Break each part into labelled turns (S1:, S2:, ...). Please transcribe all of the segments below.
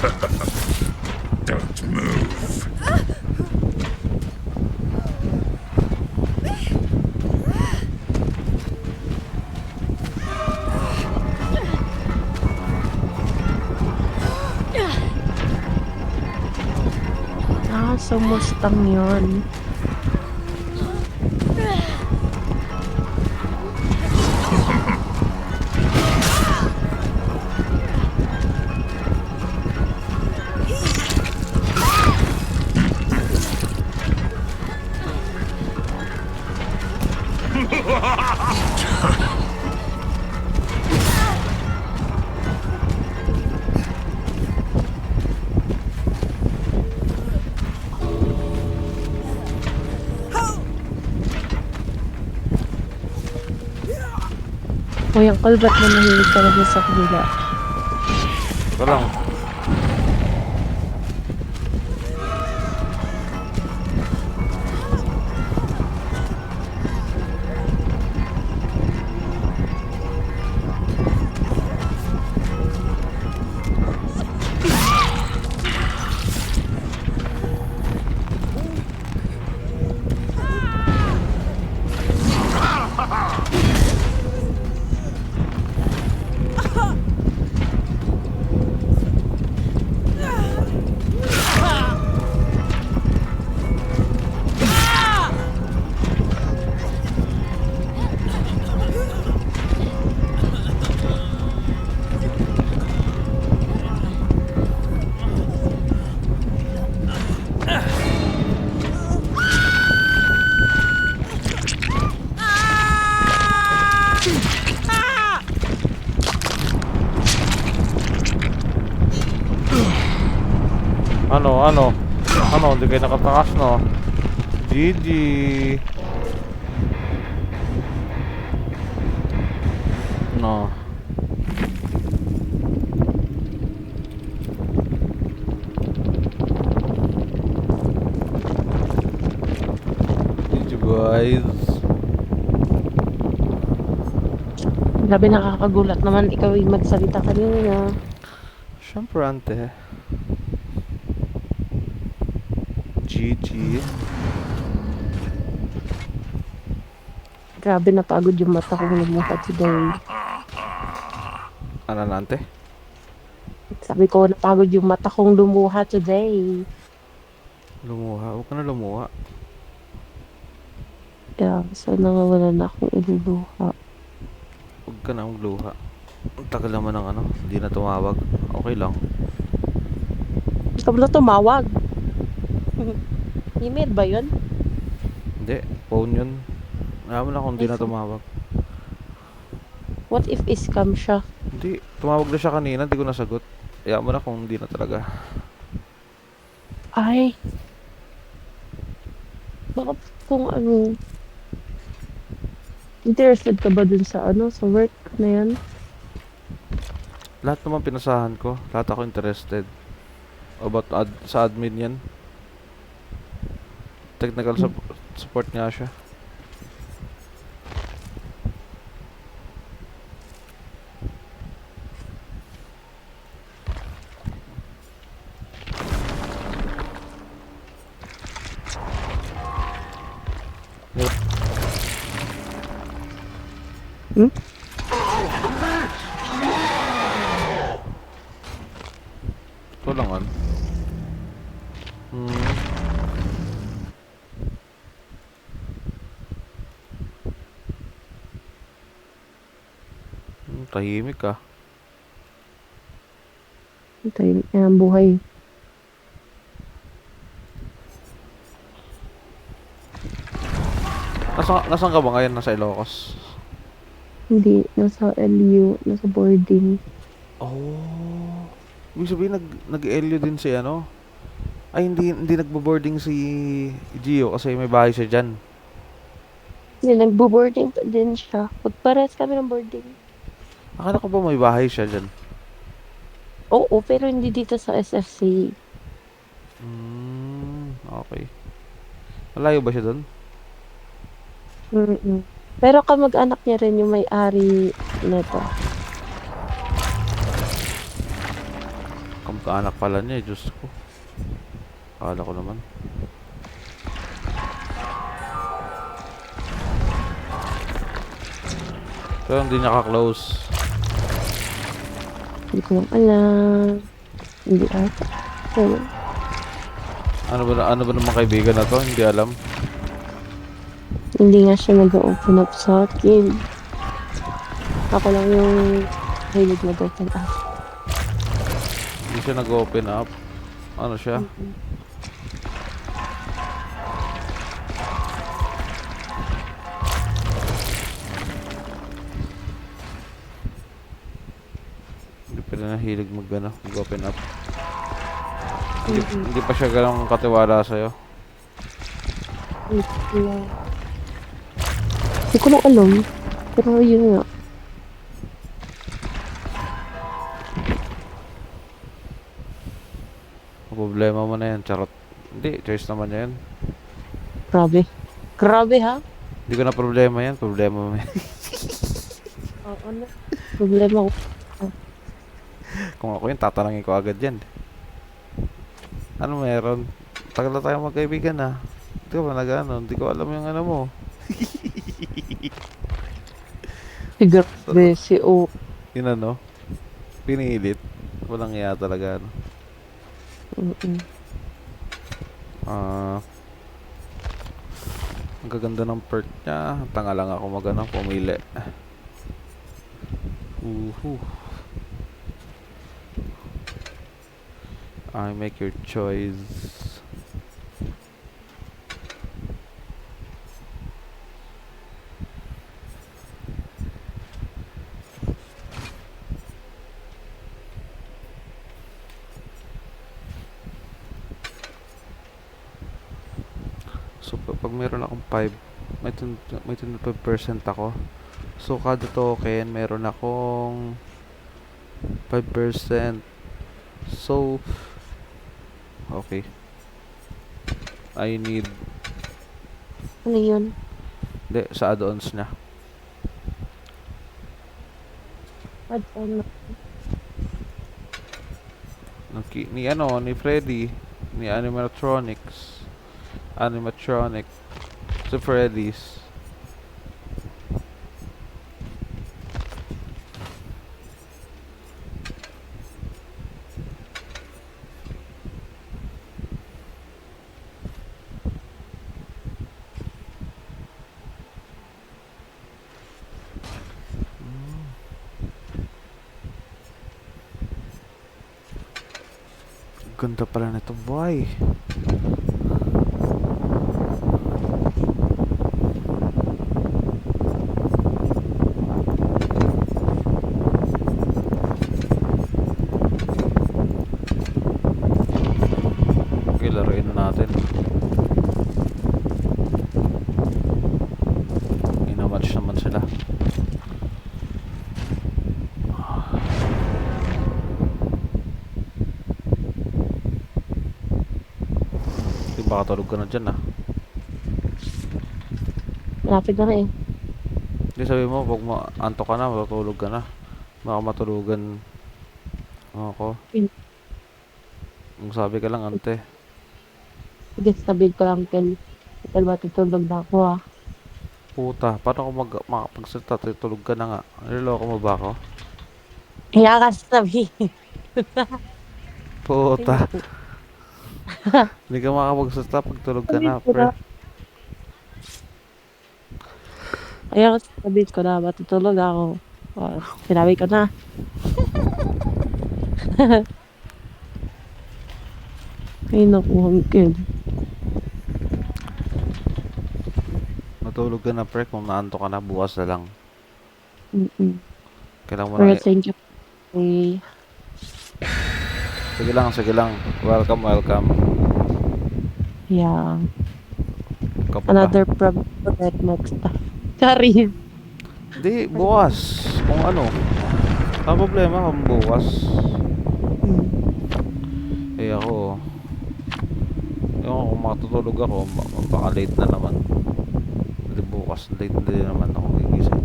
S1: Don't move.
S2: Ah, so Mustang yun. O yung kalbat na nahilig talaga sa kabila.
S3: Ito lang. Ano, hindi kayo nakatakas, no? GG. No. GG, guys.
S2: Grabe, nakakagulat naman ikaw yung magsalita kanina.
S3: Siyempre, ante. GG.
S2: Grabe, napagod yung mata kong lumuhat today.
S3: Ano na, ante?
S2: Sabi ko, napagod yung mata kong lumuha today.
S3: Lumuha. Huwag ka na lumuha.
S2: Kaya, so nangawalan na akong iluluha.
S3: Huwag ka na magluha. Ang tagal naman ng ano. Hindi na tumawag. Okay lang.
S2: Ikaw na tumawag. Email ba yun?
S3: Hindi. Phone yun. Alam mo na kung hindi na tumawag.
S2: What if scam siya?
S3: Hindi. Tumawag na siya kanina. Hindi ko nasagot. Alam mo na kung hindi na talaga.
S2: Ay. Baka kung ano. Interested ka ba dun sa ano? Sa work na yan?
S3: Lahat naman pinasahan ko. Lahat ako interested. About sa admin yan. Technical support nga siya.
S2: Hmm?
S3: Ito lang an. Tahimik ka.
S2: Tahimik na ang buhay.
S3: Nasaan ka ba ngayon? Nasa Ilocos?
S2: Hindi, nasa LU, nasa boarding.
S3: Oh. Ibig sabihin nag-LU din si ano? Ay, hindi nagbo-boarding si Gio kasi may bahay siya dyan.
S2: Hindi, nagbo-boarding pa din siya. Pagpares kami ng boarding.
S3: Akala ko ba may bahay siya dyan?
S2: Oo, pero hindi dito sa SFC.
S3: Okay. Malayo ba siya doon?
S2: Pero kamag-anak niya rin yung may-ari nito.
S3: Kamkaanak pala niya, Diyos ko. Akala ko naman. Pero hindi niya ka-close.
S2: Hindi ko lang alam. Hindi ata. Pero,
S3: Ano ba naman kaibigan na to? Hindi alam.
S2: hindi nga siya nag-open up sa akin. Ako lang yung hilig mag-open up.
S3: Hindi siya nag-open up. Ano siya? Hindi pa rin nahilig mag-open up. Hindi pa siya ganong katiwala sa'yo.
S2: Hindi ko lang alam. Pero yun nga.
S3: Ang problema mo na yan, charot. Hindi, choice naman yan.
S2: Grabe. Grabe ha?
S3: Hindi ko na problema yan, problema mo yan.
S2: Oo na. Problema ko.
S3: Kung ako yun, tatanungin ko agad yan. Ano meron? Tagal na tayo magkaibigan na. Hindi ko ba nag-ano? Hindi ko alam yung ano mo.
S2: Grabe si O.
S3: Yun ano? Pinilit. Walang iya talaga. Ano? Ang gaganda ng perk niya. Tanga lang ako pumili. I make your choice. So pag meron akong 5, may 25% ako. So kada token meron akong 5%. So okay. I need
S2: Ano yun?
S3: Hindi, sa add-ons niya.
S2: Ano?
S3: Ni Freddy, ni Animatronics. Si Freddy's. Ganda pala nito, boy. Okay, laruin na natin. Ina-match naman sila. Baka tulog ka na dyan, ah.
S2: Malapit na rin.
S3: Hindi, sabi mo, pag antok ka na, matutulog ka na. Baka matulugan ako. Kung sabi ka lang, ante.
S2: Sige, sabihin ko lang, Kel. Kel, matutulog na ako ha.
S3: Puta, paano kung makapagsalita, tutulog ka na nga. Niloloko mo ba ako?
S2: Kaya ka sabihin.
S3: Puta. Hindi ka makapagsalita pag tulog ka na, pre.
S2: Kaya ka sabihin ko na, matutulog ako. Sinabi ko na. Ay, naku, Kel.
S3: Matulog ka na, pre. Kung naanto ka na, bukas na lang. Kailangan mo
S2: Pero
S3: na.
S2: thank you. Okay.
S3: Sige lang. Welcome.
S2: Yeah.
S3: Kapag
S2: Another problem ulit next time. Sorry.
S3: Hindi, bukas. Kung ano. Ang problema kung bukas. Eh ako, yung kung matutulog ako, baka late na naman. Hindi bukas, late na din naman ako gigising.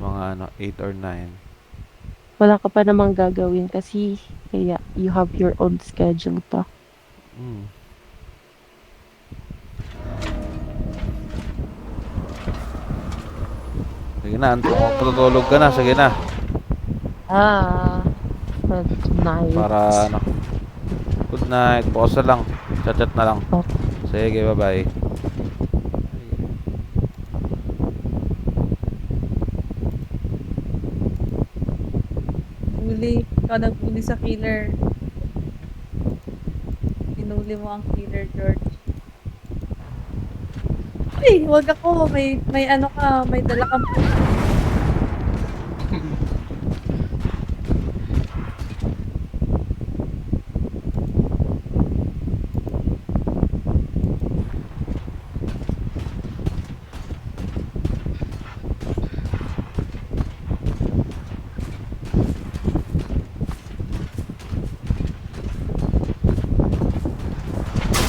S3: Mga 8 or 9.
S2: wala ka pa namang gagawin kasi kaya you have your own schedule pa.
S3: Hmm. Sige na, patutulog ka na. Sige na.
S2: Good night.
S3: Para ano. Good night. Bukas na lang. Chat-chat na lang.
S2: Okay.
S3: Sige, bye-bye.
S4: Huli. Ikaw naghuli sa killer. Hinuli mo ang killer, George. Ay, wag ako. May ano ka. May dala kang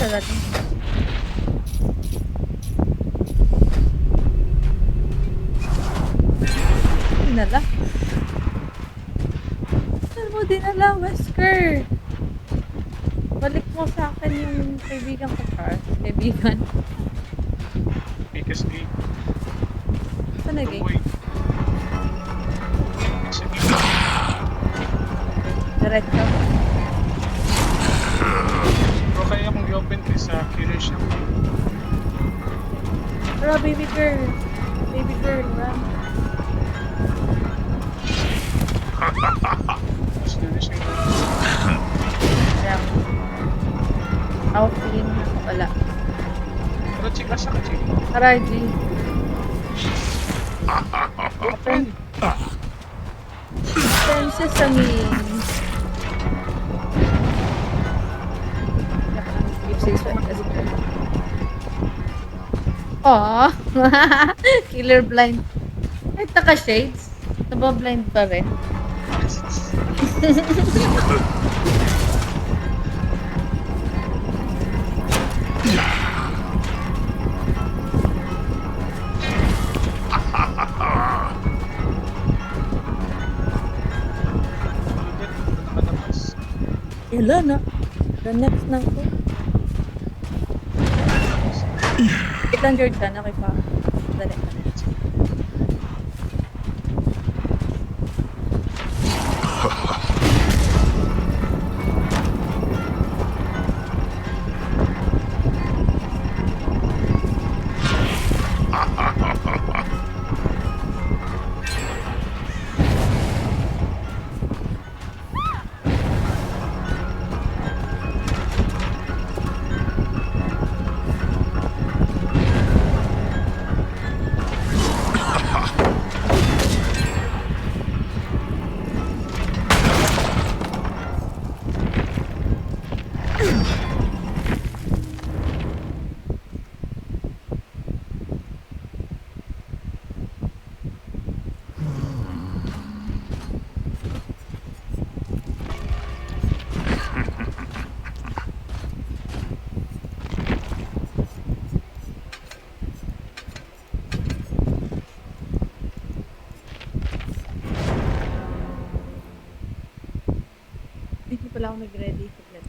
S4: talaga. Dinala. Saan mo dinala, Wesker? Balik mo sa akin yung kaibigan ko, Char. Kaibigan.
S5: Because we
S4: Saan naging?
S5: tumoy. Sige.
S4: Diretso.
S5: Pero kaya kung i-open ko sa killer shop.
S4: Pero baby girl. Baby girl, run.
S5: Mas na siya.
S4: Ayan. Outfit. Wala.
S5: Pero chika siya ka, chika.
S4: Karaji. Open. Open sesame. Aww. Killer blind. Ay, taka-shades. Naba-blind pa rin.
S5: Nakatapas.
S4: Wala na. The next na ko. Wait lang, George, ha? Okay pa. Dali. Hindi pala ako nag-ready. Saglit.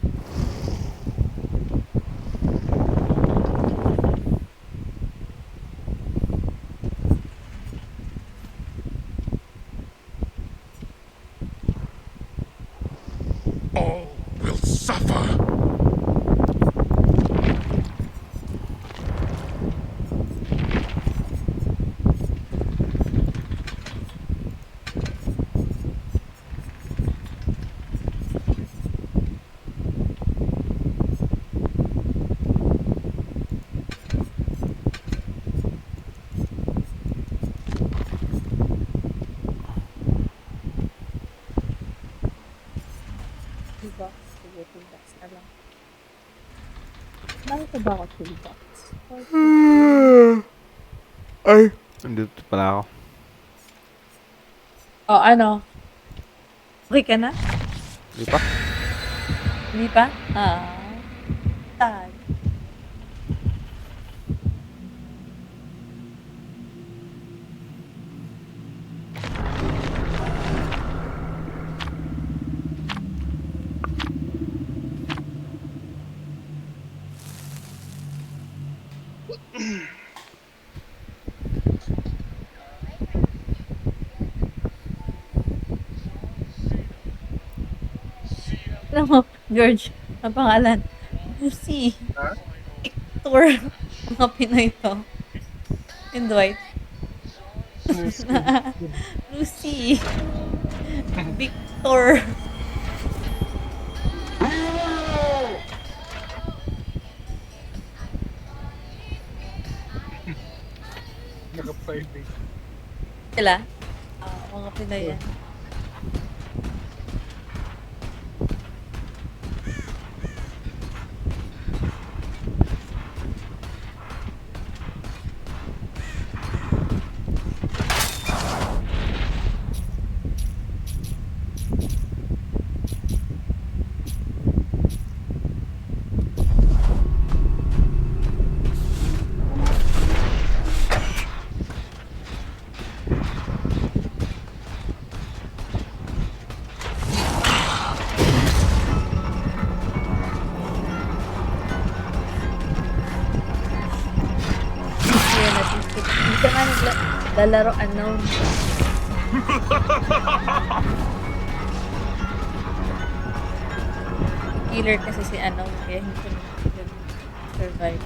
S1: All will suffer.
S4: Toolbox. Sige, toolbox na lang. Nakita ba ako toolbox?
S3: Ay. Nandito pala ako.
S4: Oh, ano? Okay ka na?
S3: Di pa?
S4: Hindi pa? Ah. Tag. Alam mo, George, ang pangalan. Lucy.
S5: Ha?
S4: Victor. Mga Pinoy to. And Dwight. Lucy. Victor.
S5: Naka-private.
S4: Sila? Mga Pinoy yan. Yun, natisip. Hindi ka nga naglalaro unknown. Killer kasi si unknown kaya hindi ko survive.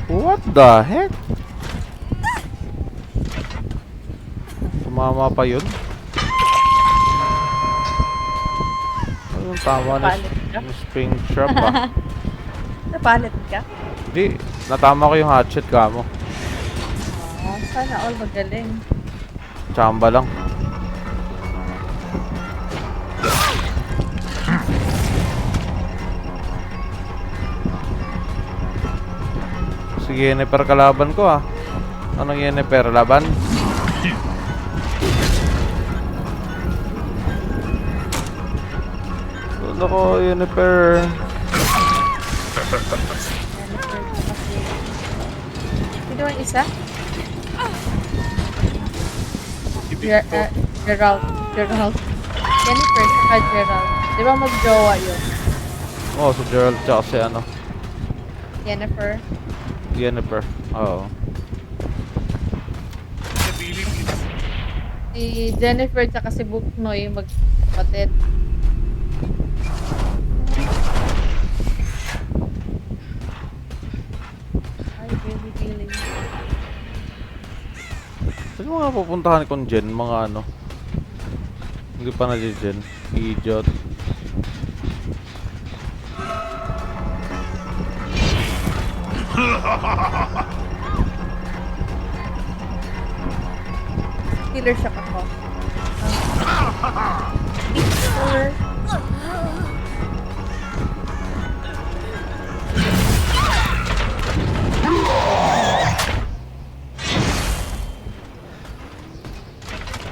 S3: What the heck? Tumama pa yun? Ayun, tama na
S4: Napalit ka?
S3: yung spring trap ah.
S4: Napalit ka?
S3: Hindi, natama ko yung hatchet ka mo.
S4: Sana all magaling.
S3: Chamba lang. Si Yennefer kalaban ko ah. Anong Yennefer? Laban? Ano ko Yennefer?
S4: Sino ang isa?
S5: Si Victor.
S4: Gerald. Jennifer saka Gerald. Di ba mag-jowa yun?
S3: Oh, si Gerald tsaka si ano.
S4: Jennifer.
S3: Yennefer. Oo.
S5: Si Billy Beats.
S4: Si Jennifer tsaka si Buknoy magkapatid. Ay, Billy.
S3: Saan mo nga pupuntahan kong Jen? Mga ano? Hindi pa na-Jen. Idiot.
S4: Killer shock ako. Victor.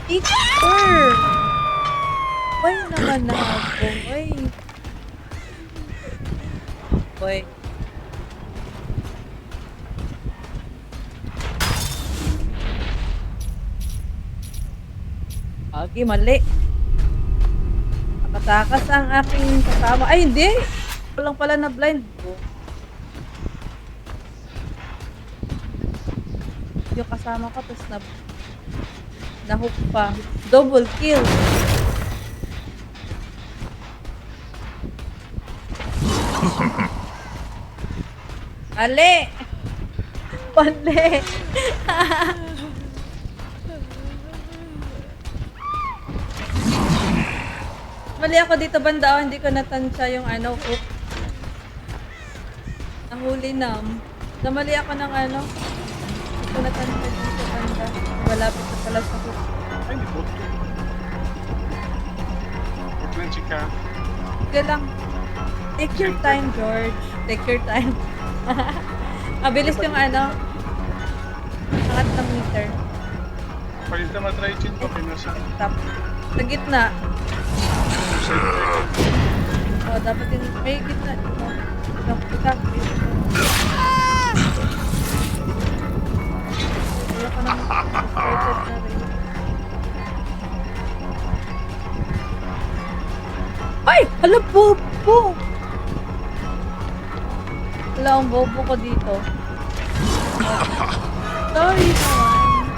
S4: Victor! Boy naman na ako. Boy. Boy. Okay, mali. Nakatakas ang aking kasama. Ay, hindi! Walang pala na blind ko. Yung kasama ko, tapos na-hook pa. Double kill. Mali! Mali! Mali ako dito banda, oh, hindi ko natansya yung ano, hook. Nahuli na. Namali ako ng ano. Hindi ko natansya dito banda. Malapit na pala sa hook.
S5: Ay, hindi po. Huwag lang chika.
S4: Sige lang. Take your time, George. Take your time. Mabilis yung ano. Angat ng meter.
S5: Palit na matry chin ko, pinusa.
S4: Top. Sa gitna. Oh, dapat yung may gitna. Kita. Wala ka naman. Started na rin. Ay! Hala, bobo! Wala ang bobo ko dito. Sorry naman.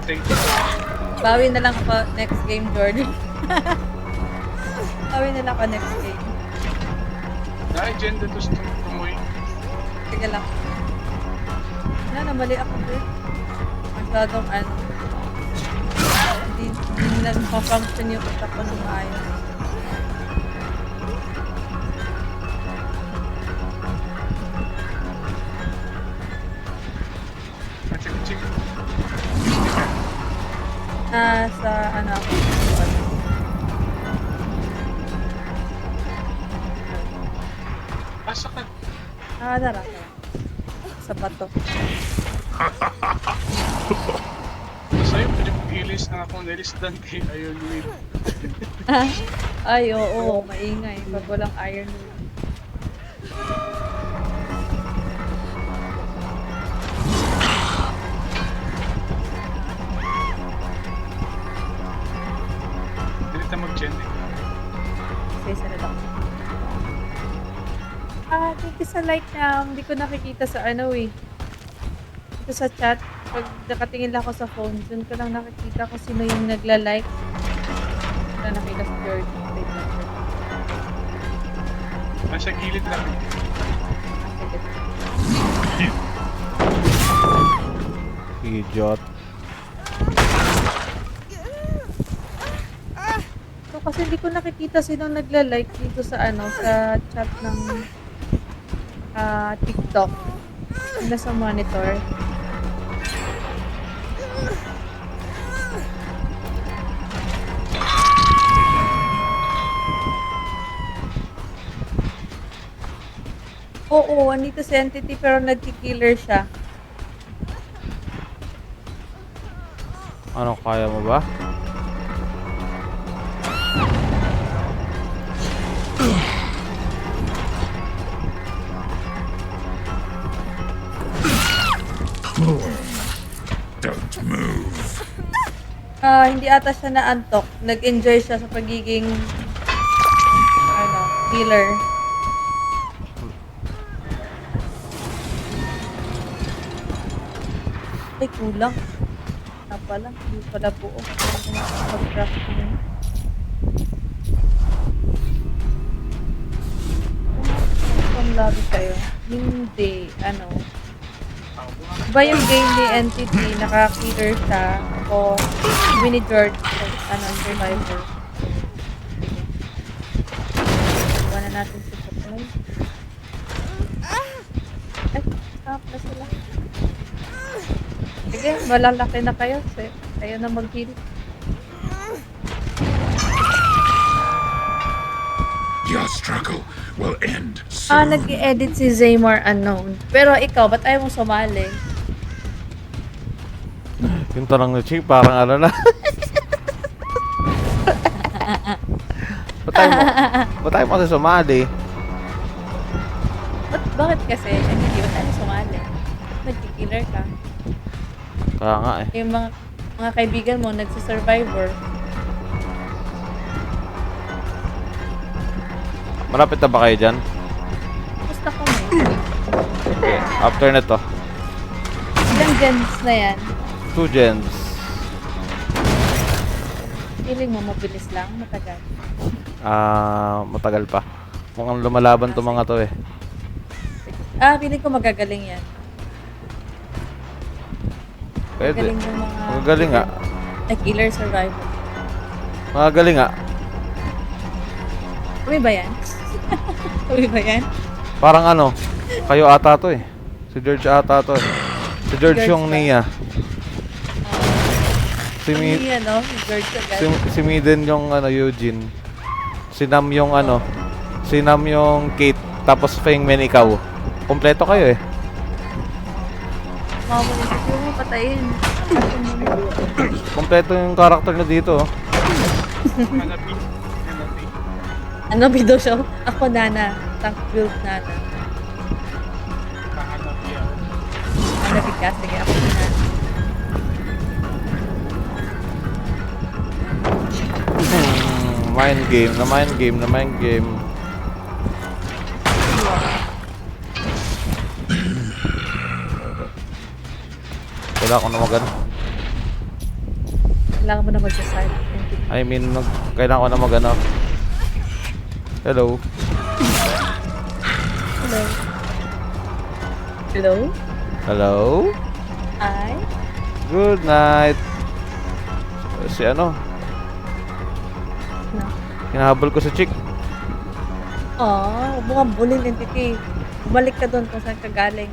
S5: take.
S4: Bawi na lang ako next game, George. Bawi na lang ako next game.
S5: Dahil dyan dito sa tumoy.
S4: Sige lang. Wala na, mali ako, George. Masyadong hindi nag-function yung utak ko ng maayos.
S5: Sige.
S4: Sa ako.
S5: Asa ka?
S4: Dara. Sa bato.
S5: Sa'yo, pinag-ilis na ako nilisdan kay Iron Will.
S4: Ay, oo, maingay. Pag walang iron will.
S5: Dili na mag-gen eh.
S4: Isa na lang. Thank you sa like na hindi ko nakikita sa dito sa chat. Pag nakatingin lang ako sa phone, dun ko lang nakikita kung sino yung nagla-like. Wala nakita si George. Wait lang.
S5: Nasa gilid lang.
S4: Sige.
S3: Idiot.
S4: So, kasi hindi ko nakikita sino nagla-like dito sa sa chat ng TikTok. Nasa monitor. Oo, andito si Entity pero nagki-killer siya.
S3: Ano, kaya mo ba?
S1: Don't move.
S4: Hindi ata siya naantok. Nag-enjoy siya sa pagiging killer. Ay, kulang. Pala, hindi pala buo. Pag-craft mo. Kung lagi kayo. Hindi, Ba yung game ni Entity, naka-killer siya. O, ni George, survivor. Sige. Iwan na natin si Supply. Ay, stop na sila. Sige, malalaki na kayo. Kayo na mag-heal.
S1: Your struggle will end soon.
S4: Nag-i-edit si Zaymar Unknown. Pero ikaw, ba't ayaw mong sumali?
S3: Yung tanong ni Chick, parang ano na. Ba't tayo mo kasi sumali?
S4: Bakit kasi? Hindi, ba't ayaw sumali? Nag-killer ka.
S3: Kaya nga eh.
S4: Yung mga kaibigan mo, nagsisurvivor.
S3: Malapit na ba kayo dyan?
S4: Gusto ko mo.
S3: Okay, after na to.
S4: Ilang gens na yan?
S3: 2 gens.
S4: Feeling mo mabilis lang, matagal.
S3: Matagal pa. Mukhang lumalaban to mga to eh.
S4: Feeling ko magagaling yan.
S3: Pwede.
S4: Magaling yung mga...
S3: Magagaling nga.
S4: Killer survivor.
S3: Magagaling nga.
S4: Uwi ba yan? Uwi ba yan?
S3: Parang ano, kayo ata to eh. Si George ata to eh. Si George
S4: George
S3: yung
S4: ba?
S3: Nia. Si
S4: Si George agad.
S3: si Miden yung Eugene. Si Nam yung si Nam yung Kate. Tapos Fengmen ikaw. Kompleto kayo eh.
S4: Mamamulit mo, patayin.
S3: Kompleto yung karakter na dito. Oh.
S5: Hanabi.
S4: Ano bido siya? Ako Nana. Tank build Nana.
S5: Hanabi ako.
S4: Hanabi ka? Sige, ako Nana.
S3: Mind game. Wala ko na magano.
S4: Kailangan mo na mag-silent entity.
S3: I mean, kailangan ko na mag-ano. Hello.
S4: Hello? Hello?
S3: Hello?
S4: Hi?
S3: Good night. Si ano?
S4: No.
S3: Hinahabol ko sa chick.
S4: Huwag mo kang bullying entity. Bumalik ka doon kung saan ka galing.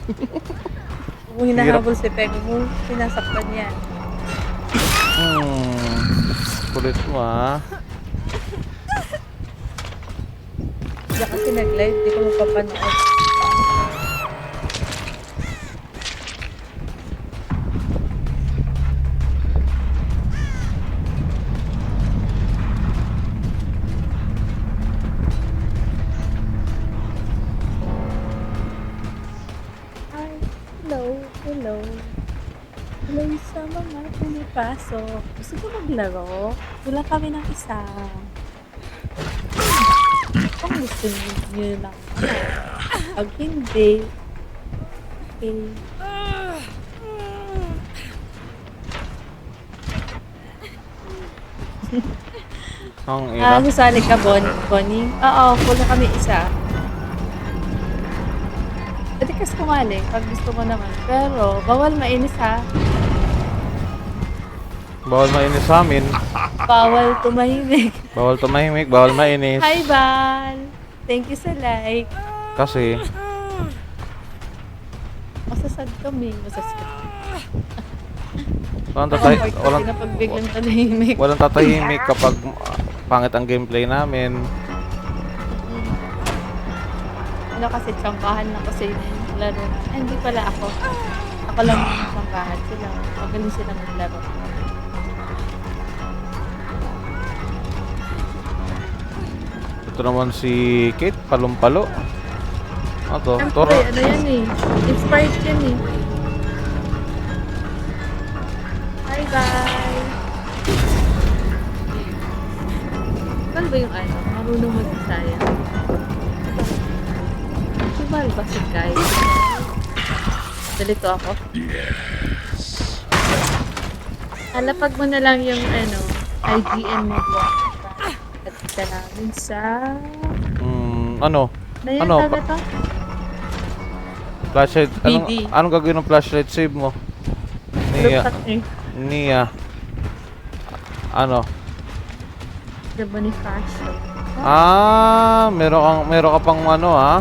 S4: Huwag mo hinahabol si Peg. Huwag mo sinasaktan yan.
S3: Kulit mo ah.
S4: Diyan kasi nag-live, di ko mapapanood. Hi, hello, hello. Hello sa mga pumipasok. Gusto ko maglaro? Kulang kami ng isa. Kung gusto niyo lang. Pag hindi, okay.
S3: Ang ina.
S4: Sasali ka, Bonnie? Oo, kulang kami isa. Pwede ka sumali pag gusto mo naman. Pero, bawal mainis ha.
S3: Bawal mainis sa amin.
S4: Bawal tumahimik.
S3: Bawal tumahimik, bawal mainis.
S4: Hi, Val! Thank you sa like.
S3: Kasi,
S4: Masasad kami. Masasad.
S3: walang
S4: na pag biglang tahimik.
S3: walang tatahimik kapag pangit ang gameplay namin.
S4: Ano kasi, tsambahan lang kasi yung laro na. Ay, hindi pala ako. Ako lang yung tsambahan sila. Magaling sila maglaro.
S3: Ito naman si Kate, palumpalo. Ano to?
S4: Siyempre,
S3: Toro.
S4: ano yan eh. Inspired yan eh. Hi, guys! Ano ba yung ano? Marunong mag-isaya? Subal ba si Kai? Dalito ako?
S1: Yes.
S4: Alapag mo na lang yung ano, IGN mo po. At ka namin sa...
S3: Ano?
S4: Ano yan?
S3: Ano?
S4: Tawag ito?
S3: Flashlight.
S4: BD.
S3: Anong gagawin ng flashlight save mo? Nia.
S4: Lupat eh.
S3: Nia. Ano?
S4: The Bonifacio.
S3: Meron ka pang ano ah.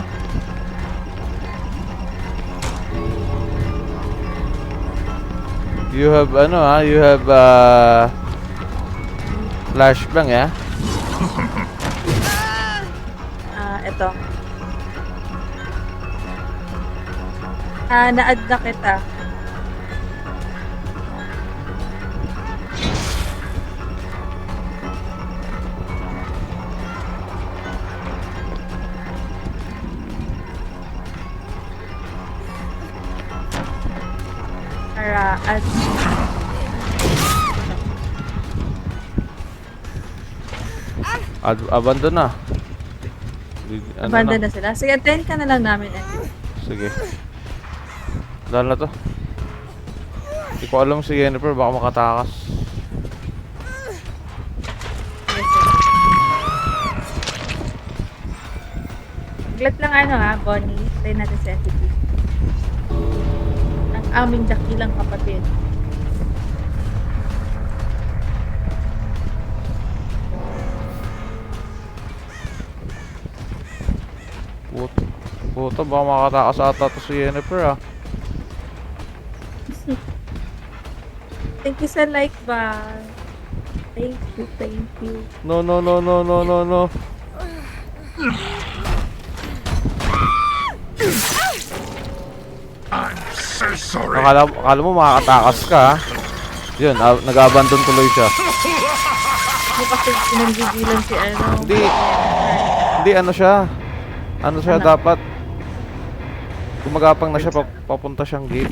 S3: You have ano ah, you have flashbang ya.
S4: Ito. Na-add na kita. Para add.
S3: Abandon na. Ano
S4: Abandon na sila. Sige, attend ka na lang namin eh.
S3: Sige. Dahil na to. Hindi ko alam si Jennifer, baka makatakas.
S4: Yes, sir. Saglit lang ano ha, Bonnie. Try natin sa FTP. Ang aming dakilang kapatid.
S3: Puto, baka makatakas ata to si Jennifer ah.
S4: Thank you sa like ba? Thank you, thank you.
S3: No.
S1: I'm so sorry.
S3: Akala mo makakatakas ka ah. Yun, nag-abandon tuloy siya.
S4: Hindi kasi pinanggigilan si ano.
S3: Hindi ano siya. Ano siya
S4: Ano?
S3: dapat gumagapang na siya papunta siyang gate.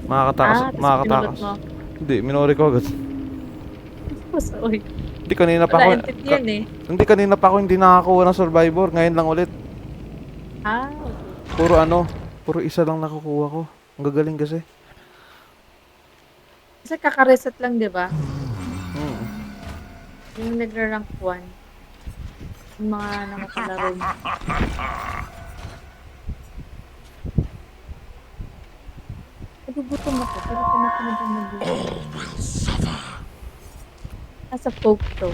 S4: Tapos
S3: Makakatakas.
S4: pinulot mo.
S3: Hindi, minori ko agad.
S4: Uy,
S3: Hindi kanina pa ako.
S4: wala entity yan eh.
S3: Hindi kanina pa ako hindi nakakuha ng survivor, ngayon lang ulit.
S4: Okay.
S3: Puro isa lang nakukuha ko. Ang gagaling kasi.
S4: Kasi kakareset lang, di ba?
S3: Hmm.
S4: Yung nagra-rank 1. Yung mga nakakalaro mo. Nagugutom ako, pero tinatamad ang mag-luto.
S1: All will suffer.
S4: Nasa folk to.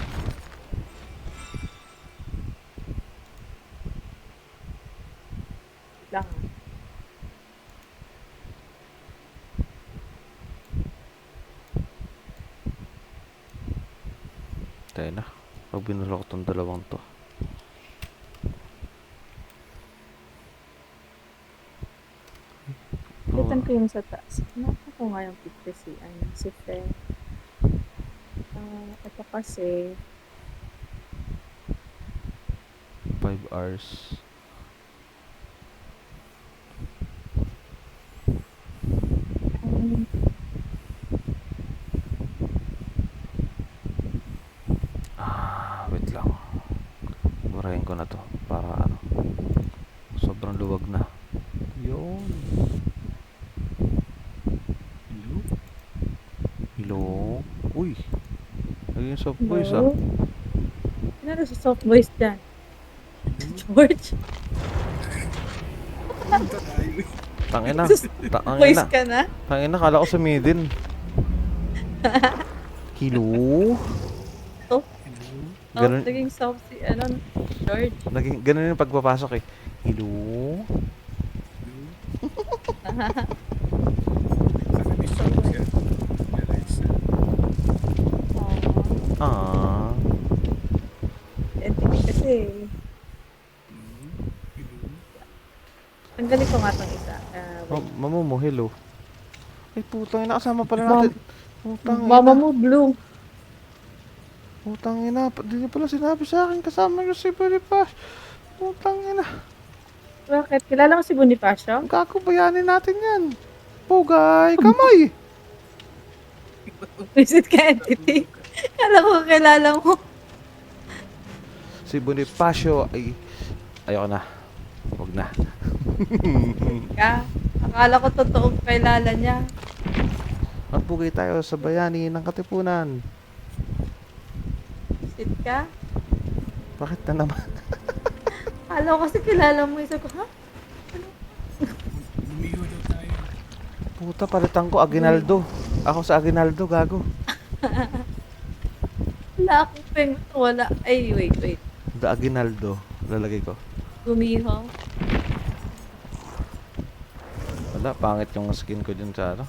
S4: Lang.
S3: Tayo na. Pag binulok tong dalawang to.
S4: Kitan ko yung sa taas. Nakita ko nga yung picture si Fe. Ito kasi,
S3: 5 hours.
S4: um,
S3: Wait lang. Burahin ko na to. Para ano. Sobrang luwag na. Yun. Hello? Uy. Naging soft voice ah.
S4: hello? Ano sa soft voice dyan? George?
S3: Tangina.
S4: Voice
S3: Tangina.
S4: ka na?
S3: Tangina. Kala ko sa midin. Hello?
S4: Oh,
S3: Ganun,
S4: naging soft si, George.
S3: ganun yung pagpapasok eh. Hello?
S4: Oh,
S3: Ah.
S4: entity kasi. Tanggalin ko nga tong isa.
S3: Mama mo, hello. Ay, putang ina. Kasama pala natin. Putang
S4: Mama
S3: ina.
S4: mo, blue.
S3: Putang ina. Di niyo pala sinabi sa akin. Kasama niyo si Boniface. Putang ina.
S4: Bakit? Kilala ko si Bonifacio?
S3: Kakabayanin natin yan. Pugay, kamay.
S4: Visit ka, entity. Kala ko kilala mo.
S3: Si Bonifacio ay... Ayoko na. Huwag na.
S4: Ka. Akala ko totoong kilala niya.
S3: Magpugay tayo sa bayani ng Katipunan.
S4: Visit ka.
S3: Bakit na naman?
S4: Akala ko kasi kilala mo. Isa ko, ha?
S3: Puta, palitan ko Aguinaldo. Ako sa Aguinaldo, gago.
S4: Wala akong peng. Wala. Ay, wait.
S3: The Aguinaldo. Lalagay ko.
S4: Gumiho.
S3: Wala, pangit yung skin ko dyan sa ano.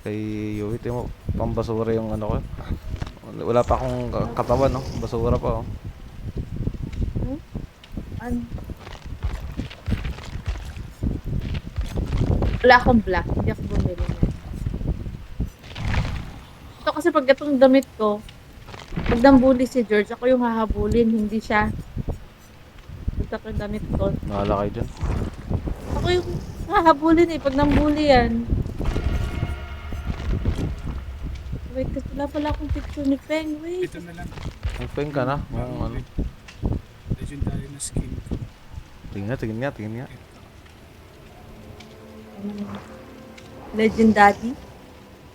S3: Kay Yui, mo, pambasura yung ano ko. Wala pa akong katawan, no? Basura pa, oh.
S4: Wala akong black. Hindi ako bumili na. Ito kasi pag itong damit ko, pag nambuli si George, ako yung hahabulin, hindi siya. Ito ko yung damit ko.
S3: Nahala kayo dyan.
S4: Ako yung hahabulin eh, pag nambuli yan. Wait, kasi wala pala akong picture ni Feng. Wait.
S5: Ito na lang.
S3: Nagpeng ka na. Ano.
S5: Legendary na skin ko.
S3: Tingin nga.
S4: Legendary.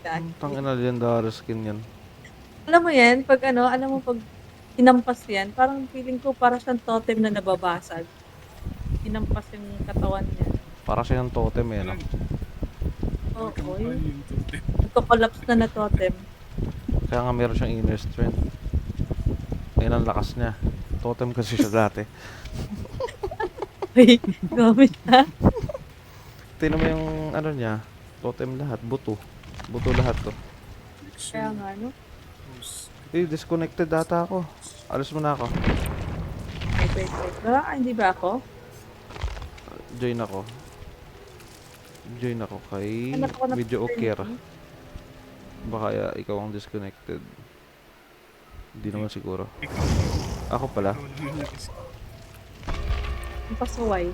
S4: Daddy.
S3: Tangin na legendary skin yan.
S4: Alam mo yan, pag pag hinampas yan, parang feeling ko para siyang totem na nababasag. Hinampas yung katawan niya.
S3: Para siya yung totem eh, no?
S4: Oo,
S5: Kampanya
S4: yun.
S5: yung totem.
S4: Nagko-collapse na totem.
S3: Kaya nga meron siyang inner strength. Ayun ang lakas niya. Totem kasi siya dati.
S4: Ay, gamit na.
S3: Tingnan mo yung ano niya. Totem lahat. Buto. Buto lahat to.
S4: Kaya nga, no?
S3: Eh, disconnected data ako. Alis mo na ako.
S4: Wait. Baka hindi ba ako?
S3: Join ako. Join ako kay
S4: Anak ko na
S3: Video
S4: picture
S3: Okira.
S4: niya.
S3: Baka ikaw ang disconnected. Hindi naman siguro. Ako pala.
S4: Ang pasaway.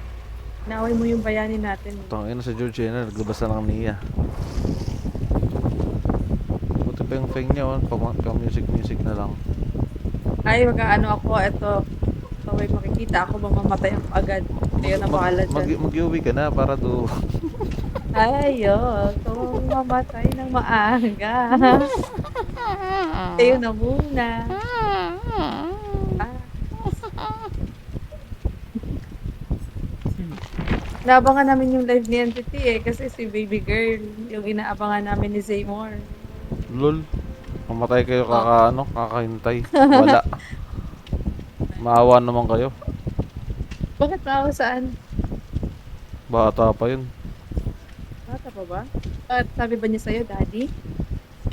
S4: Naaway mo yung bayani natin.
S3: Tangina sa George na naglabas na ng Nia. Buti pa yung feng niya, music na lang.
S4: Ay, mag-ano ako, eto. Pasaway makikita ako, mamamatay ako agad. Ayun ang bahala dyan.
S3: Mag-uwi ka na para do.
S4: Ayoko mamatay ng maaga. Kayo na muna. Ah. Naabangan namin yung live ni Entity eh, kasi si Baby Girl, yung inaabangan namin ni Zaymore.
S3: Lol. Mamatay kayo kakahintay. Wala. Maawa naman kayo.
S4: Bakit maawa saan?
S3: Bata pa yun.
S4: Bata pa ba? At sabi ba niya sa'yo, Daddy?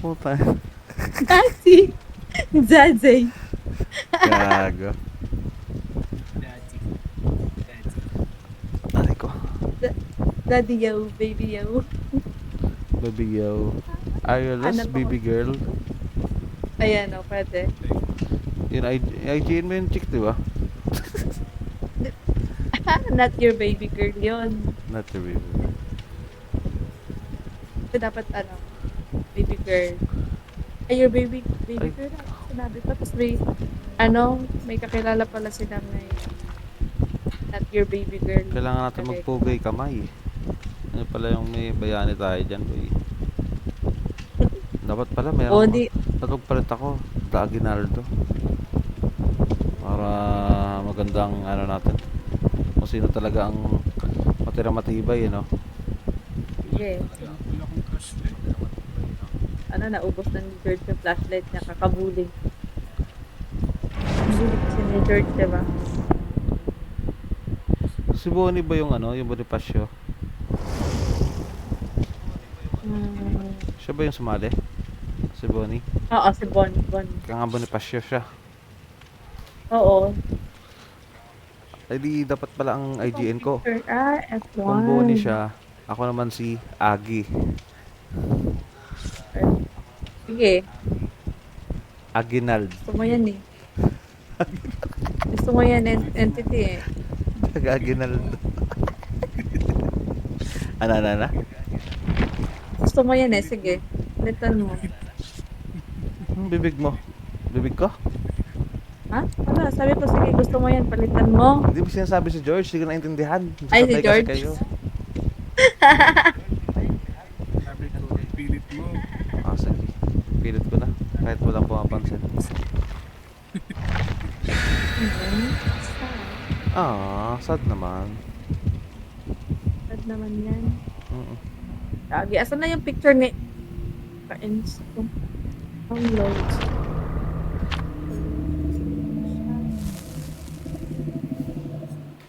S3: Puta.
S4: Daddy! Zazay!
S3: Gago. Aray ko.
S4: Daddy yo, baby yo.
S3: Baby yo. Are you lost,
S4: Ano ba?
S3: baby girl?
S4: Ayan o, pwede.
S3: Yun, IGN mo yung chick, di ba?
S4: Not your baby girl yun.
S3: Not the baby.
S4: So, dapat baby girl. Ay, your baby
S3: Ay.
S4: girl. Sinabi pa. Tapos may kakilala pala sila may not your baby girl.
S3: Kailangan natin
S4: Okay.
S3: magpugay kamay. Ano pala yung may bayani tayo dyan, boy. Dapat pala meron
S4: O,
S3: ako.
S4: di,
S3: Dapat magpalit ako. The Aguinaldo. Para magandang natin. Kung sino talaga ang matira matibay,
S4: sige.
S5: Wala akong flashlight.
S4: Naubos na ni George yung flashlight niya, kakabuling. Buling kasi ni George, diba?
S3: Si Bonnie ba yung yung Bonifacio? Siya ba yung sumali? Si Bonnie?
S4: Oo, si Bon.
S3: Kaya nga Bonifacio siya.
S4: Oo.
S3: Ay di dapat pala ang IGN ko.
S4: F1.
S3: Kung Bonnie siya, ako naman si Agi.
S4: Sige,
S3: Aguinaldo.
S4: gusto mo yan eh. Gusto mo yan, Entity eh.
S3: Aguinaldo. Ano?
S4: Gusto mo yan eh, sige. Litan mo.
S3: Bibig mo. Bibig ko?
S4: Ha? Wala, sabi ko sige, gusto mo yan, palitan mo.
S3: Hindi mo sinasabi si George, hindi ko naintindihan.
S4: Ay, si
S3: Sabay kasi
S4: George?
S3: kayo.
S5: Sabi ko, pilit mo.
S3: Sige. Pilit ko na. Kahit walang pumapansin. Sad naman.
S4: Sad naman yan.
S3: Mm-mm.
S4: Lagi, asan na yung picture ni... Ka-insto. Download.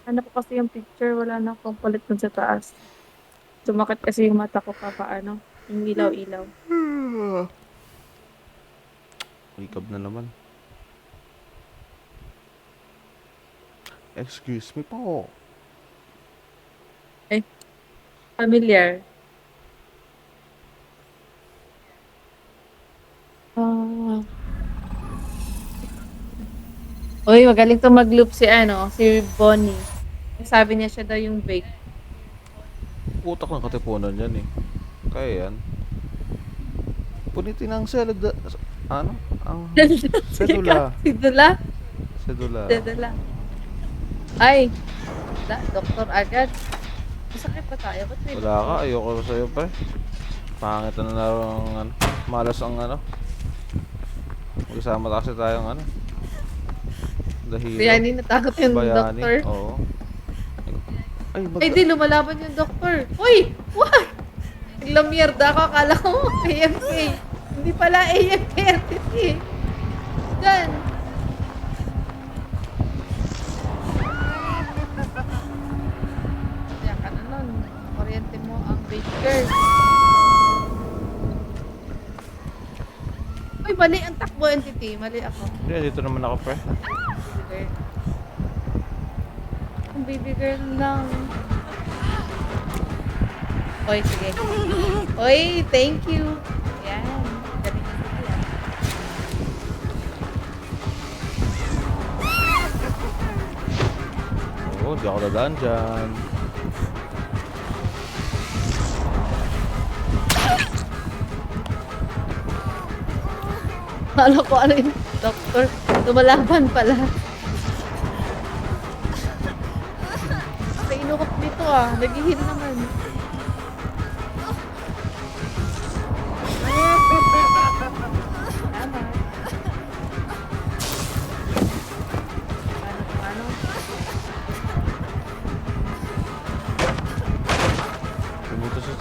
S4: Ano ko kasi yung picture, wala na akong palit dun sa taas. Sumakit kasi yung mata ko yung ilaw-ilaw.
S3: Ikab na naman. Excuse me po.
S4: Familiar. Uy, magaling to mag-loop si si Bonnie. Sabi niya siya daw yung bake.
S3: Utak ng katipunan yan eh. Kaya yan. Punitin ang selda... Ang sedula.
S4: Sidula?
S3: Sedula.
S4: Sidula. Ay, doktor agad. Masakit pa tayo. Ba't may
S3: Wala ka, ayoko sa'yo pre. Pangit na lang malas ang Magkasama kasi tayong Dahil
S4: si Yani natakot yung
S3: bayani.
S4: doktor.
S3: Oo.
S4: Ay, di, lumalaban yung doktor. Uy! What? Naglamierda ako. Akala ko AFK. Hindi pala AFK entity. Diyan. Kaya ka na nun. Kuryente mo ang baby girl. Uy, mali ang takbo entity. Mali ako.
S3: Hindi, dito naman ako pre.
S4: Baby girl. Ang baby girl lang. Oy, sige. Oy, thank you. Yan. Galing na sige.
S3: Oo, di ako dadaan dyan.
S4: Kala ko yung doktor. Lumalaban pala. Sa inukot nito naghihil naman.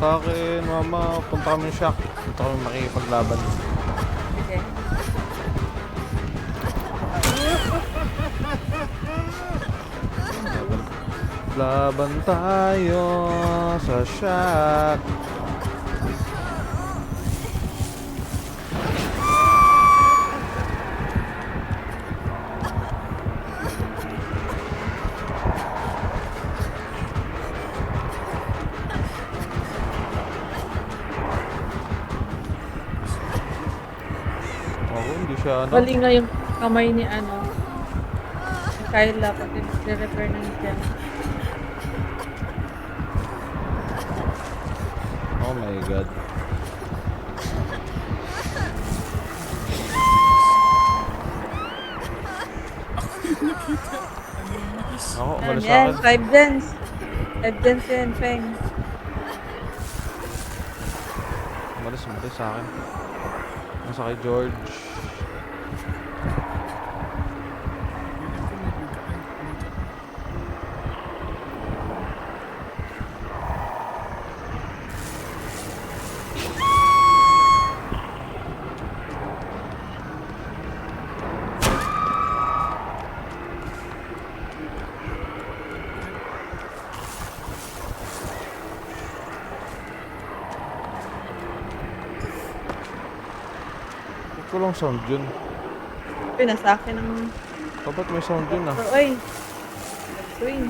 S3: Sa akin, mama, punta kami shock. Punta kami makikipaglaban.
S4: Sige.
S3: Laban tayo sa shack. Ako, hindi siya ano.
S4: Bali nga yung kamay ni ano. Ni Kyla pag nire-repair ng gem.
S3: Oh my god. Ako, umalis sa
S4: Yan,
S3: akin.
S4: 5 dens. 5 dens yan, Feng.
S3: Umalis sa akin. Nasa kay George. Ba't walang sound yun?
S4: Uy, nasa akin ang
S3: Ba't may sound yun ah?
S4: Pero, oy. Nag-swing.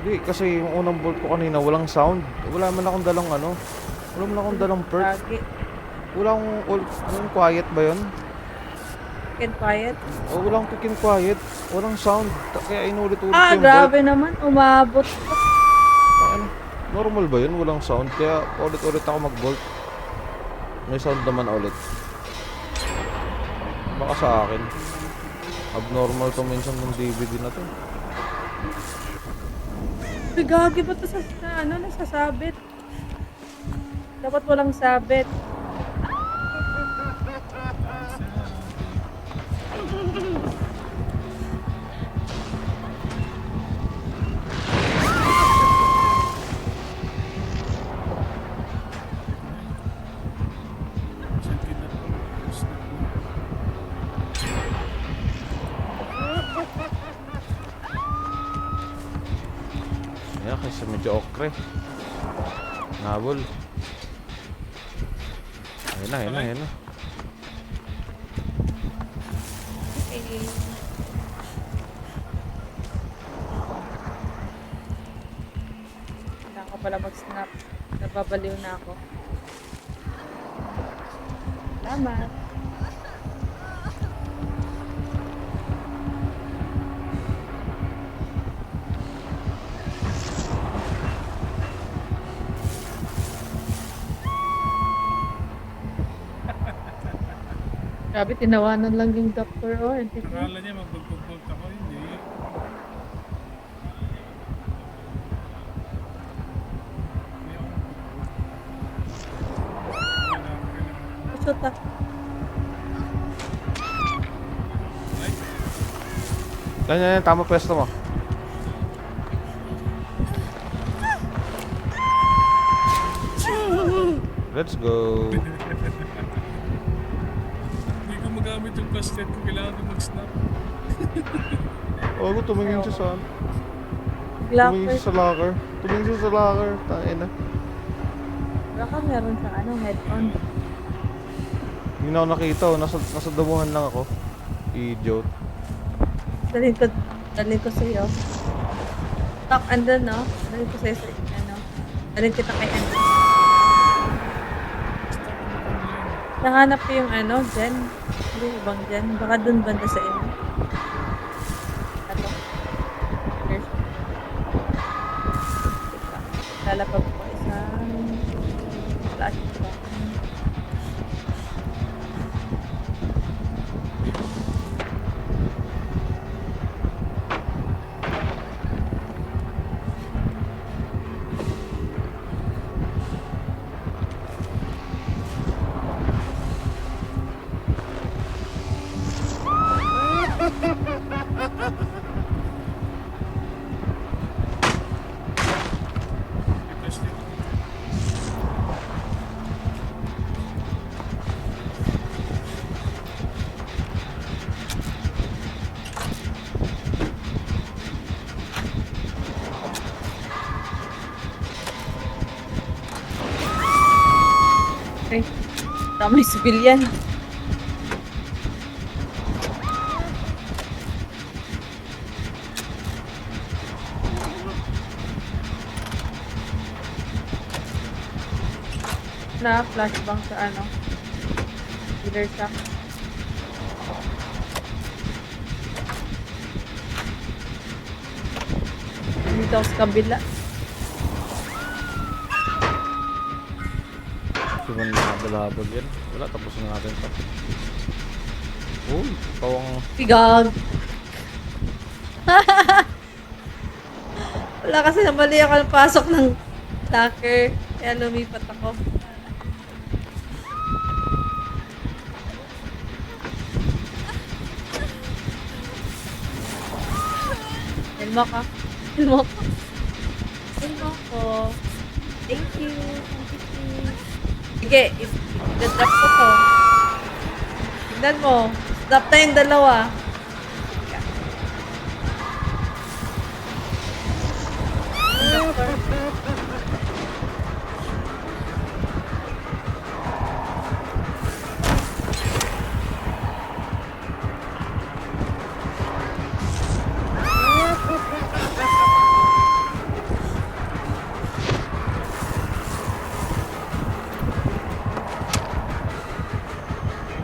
S3: Hindi, kasi yung unang bolt ko kanina walang sound. Wala man akong dalang ano. Wala man akong dalang perk.
S4: Lagi.
S3: Wala akong anong quiet ba yun?
S4: Get quiet.
S3: O walang kikin quiet. Walang sound. Kaya inulit-ulit
S4: Ah,
S3: yung
S4: grabe naman. Umabot pa.
S3: bolt. Ano, normal ba yun? Walang sound. Kaya ulit-ulit ako mag-bolt. May sound naman ulit. Baka sa akin. Abnormal to minsan ng DVD na to.
S4: Uy, gagi ba ito nasasabit? Dapat walang sabit.
S3: Ayan, kasi medyo okre. Nabol. Ayun na.
S4: Okay. Kailangan ko pala mag-snap. Nababaliw na ako. Salamat. Grabe, tinawanan lang yung doctor. Oh, hindi ko.
S5: Akala niya magbagpagpag ako, hindi.
S4: Shoot ah.
S3: Yan, tama pwesto mo. Let's go.
S5: Hindi ko magamit yung castet ko, kailangan ko mag-snap.
S3: Oh, tumingin siya sa
S4: Glocker.
S3: Tumingin siya sa locker. Tain na.
S4: Baka meron sa head-on.
S3: Hindi na ako nakita. Nasa damuhan lang ako. Idiot.
S4: Dalhin ko sa'yo. Tak, andun, no? Dalhin ko sa'yo sa dalhin kita kay Nahanap ko yung Jen. Hindi, ibang Jen. Baka dun banda sa inyo. There's lalapag ko isang plastic box. Okay. Tama yung civilian. Na flashbang sa ano? Dealer shop. Dito ako sa kabila.
S3: Di ba nahabol-habol yan? Wala, tapos na natin ito. Uy, pawang...
S4: Tigag! Wala kasi namali ako ng pasok ng locker. Kaya lumipat ako. Ilmo ka. Ilmo ko. Ilmo ko. Thank you. Sige, i-drop ko to. Tignan mo. Stop na yung dalawa.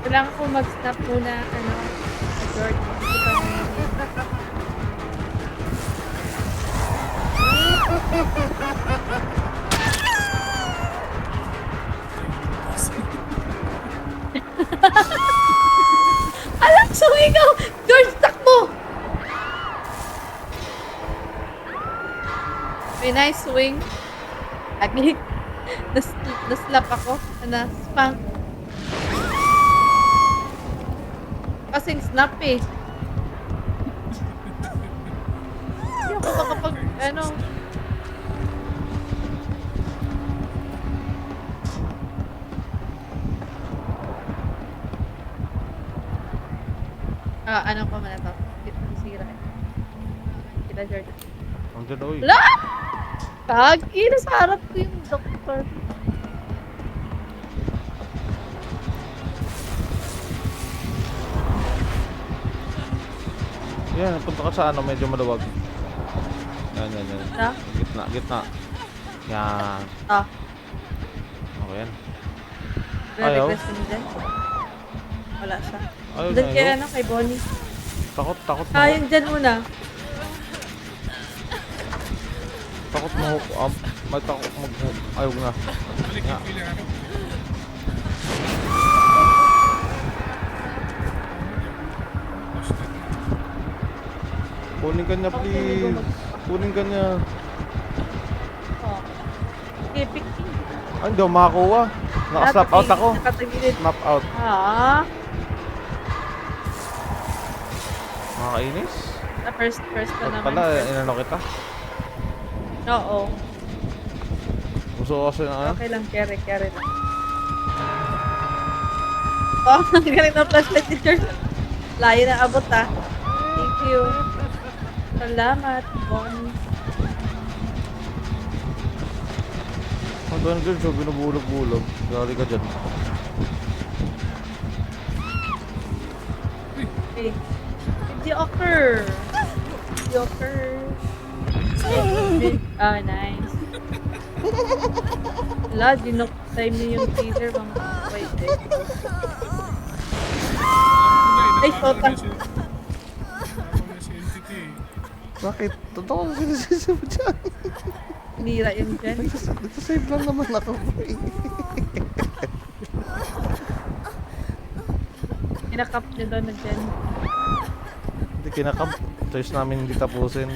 S4: Kailangan ko mag-stop muna, ano, sa George. Hindi pa alam, sumigaw! George, takbo! May nice swing. Aglit. Naslap ako. Na-spunk. Kasing snap eh. Hindi ako makapag, ano. Ano ko muna to? Sira eh. Kita Jordan.
S3: Ang dyan, uy.
S4: Wala! Tagi, nasa harap ko yung doktor.
S3: Yan, punta ka sa ano, medyo maluwag. Yan.
S4: Ha?
S3: Gitna. Yan.
S4: Ah,
S3: Okay yan. Ayaw.
S4: re-request ko niya dyan. Wala siya.
S3: Ayaw
S4: Doon
S3: na,
S4: kay
S3: ayaw.
S4: ano, kay Bonnie.
S3: Takot mo.
S4: Yung dyan muna.
S3: Takot mo hook up. May takot mag-hook. Ayaw na. Nga. Kunin ka niya, please. Kunin ka niya.
S4: Oh. Okay, picking.
S3: Ay, hindi ako makakuha. Naka-snap out ako.
S4: Nakatagilid.
S3: Snap out.
S4: Ah,
S3: Makakainis.
S4: na first pa
S3: At
S4: naman.
S3: pala, inano kita.
S4: Oo.
S3: Gusto ko kasi na ano.
S4: Okay lang, carry lang. Oh, ang galing na flashlight ni George. Layo na abot ah. Thank you. Salamat, Bonnie.
S3: Ang doon dyan, so binubulog-bulog. Sorry ka dyan.
S4: Okay. Mediocre. Oh, nice. Wala, dinok-time niyo yung teaser, mga pwede. Ay, sota.
S3: Bakit? Totoo ko sinisisi mo dyan.
S4: Nira yung dyan.
S3: Nagsasave lang naman ako.
S4: Kinakap niyo daw na dyan.
S3: Hindi kinakap. Choice namin hindi tapusin.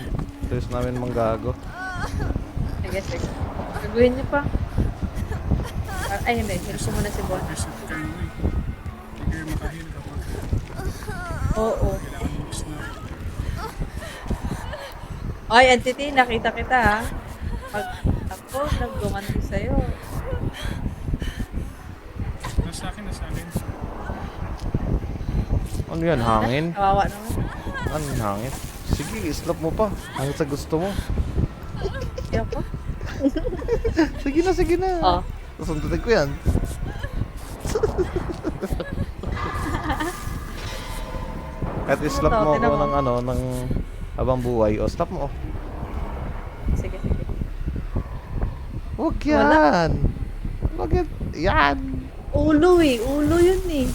S3: Choice namin manggago.
S4: Sige. Gagawin niyo pa. Ay, hindi. Heal ko muna si Bon.
S5: Reset kayo eh. Hindi kayo makahil kapag
S4: Oo.
S5: kailangan mag-snap.
S4: Oy, entity, nakita kita ha. Pag ako, naggumanti sa'yo.
S5: Nasa akin.
S3: Ano yan? Hangin?
S4: Kawawa naman.
S3: Ano yung hangin? Sige, slap mo pa. Hangin sa gusto mo.
S4: Ayoko.
S3: Sige na.
S4: Oh.
S3: Susundutin ko yan. At i-slap
S4: to?
S3: mo ako
S4: Tinan mo.
S3: ng ano, ng habang buhay. O, slap mo.
S4: Sige, sige.
S3: Huwag
S4: Wala.
S3: yan. Bakit? Yan.
S4: Ulo eh. Ulo yun eh.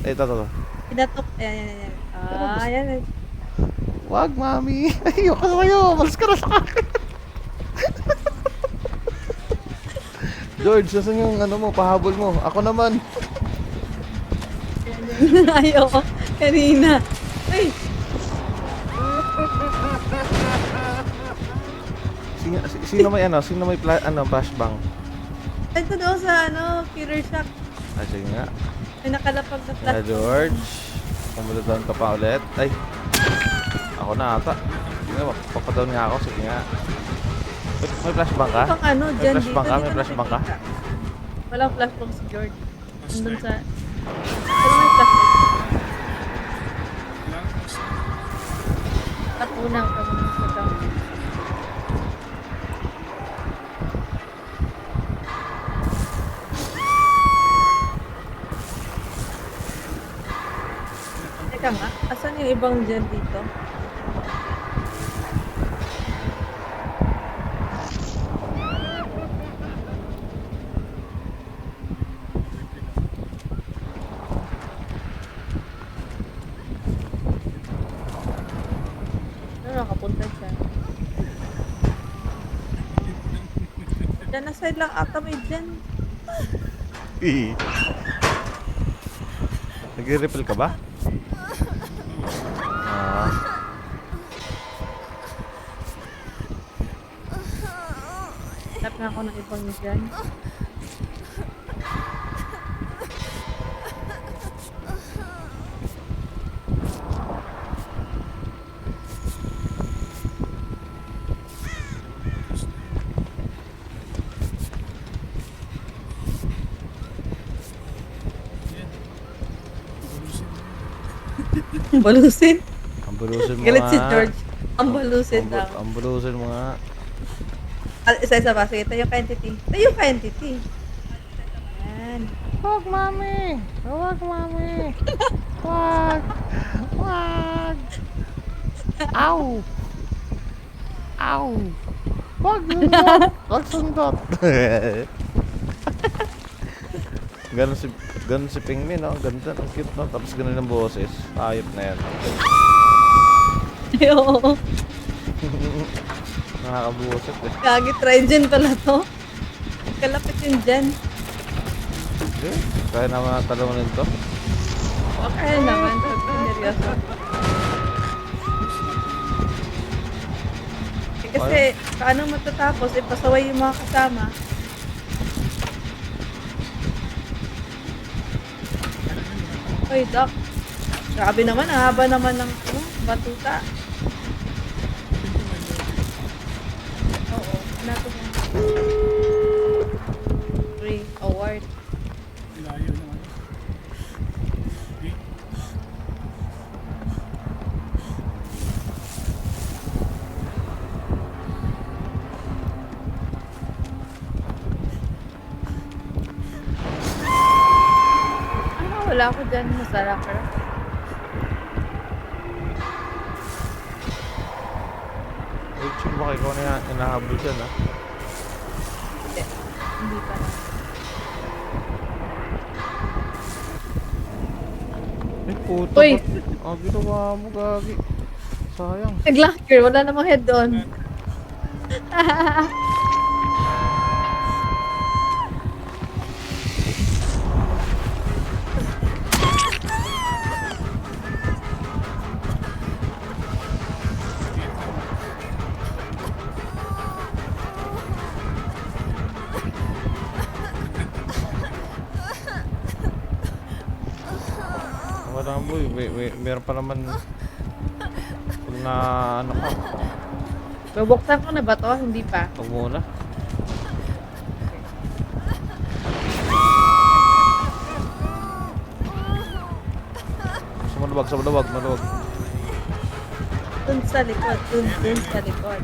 S3: Ito.
S4: Pinatok. Ayan, ayan, ayan. Ah, ayan. Ayan.
S3: Wag, mami. Ayoko sa'yo. Malas ka na sa akin. George, nasan yung ano mo, pahabol mo? Ako naman.
S4: Ayoko. Kanina. Ay!
S3: Sino may ano? Sino may flashbang?
S4: Ito daw sa Killer Shock.
S3: Ah, sige nga.
S4: May nakalapag na flash.
S3: George. Pumulodown ka pa ulit. Ay. Ako na ata. Sige nga, papadown nga ako. Sige nga. May flashbang ka?
S4: Pang ano,
S3: May
S4: dyan
S3: flashbang
S4: dito.
S3: ka? May
S4: dito
S3: flashbang ka?
S4: nakikita. Walang flashbang si George. Nandun sa... Pero may flashbang. At unang kami sa down. Teka nga, asan yung ibang dyan dito? Ano nakapunta dyan? Dyan na side lang ata may dyan.
S3: Nagre-refill ka ba? Ah.
S4: Tap na ako ng ibang dyan. Balusin.
S3: Ang bulusin mo
S4: Galit si
S3: nga.
S4: George. Ang balusin daw.
S3: Ang bulusin mo nga.
S4: Isa-isa ba? Sige, tayo ka entity. Tayo ka entity. Yan.
S3: Wag, mami. Wag, mami. Wag. Wag. Ow. Ow. Wag sundot. Wag sundot. Ganun si Pingmin, no? Ang ganda, ang cute, no? Tapos ganun ang boses. Ayop na yan.
S4: Oo.
S3: Nakakabuset eh.
S4: Kagi, try dyan pala to. Kalapit yung dyan.
S3: Okay. Kaya naman natalungan to.
S4: Okay naman. Seryoso. Kasi, paano matatapos? Pasaway yung mga kasama. Oy, Doc. Grabe naman, ang haba naman ng batuta. Oo, ano to mo? Free award.
S5: Layo naman.
S4: Wala ako dyan. Masarap ka.
S3: Wait, sino ba kayo? Ikaw na inahabol dyan, ha?
S4: Hindi. Hindi pa na.
S3: Ay, puto.
S4: Uy!
S3: Ang ginawa mo, gagi. Sayang.
S4: Nag-locker. Wala namang head on.
S3: Wala boy, meron pa naman kung na ano ka,
S4: Bubuksan ko na ba to? Hindi pa.
S3: huwag muna. Sa maluwag.
S4: Dun sa likod. Dun sa likod.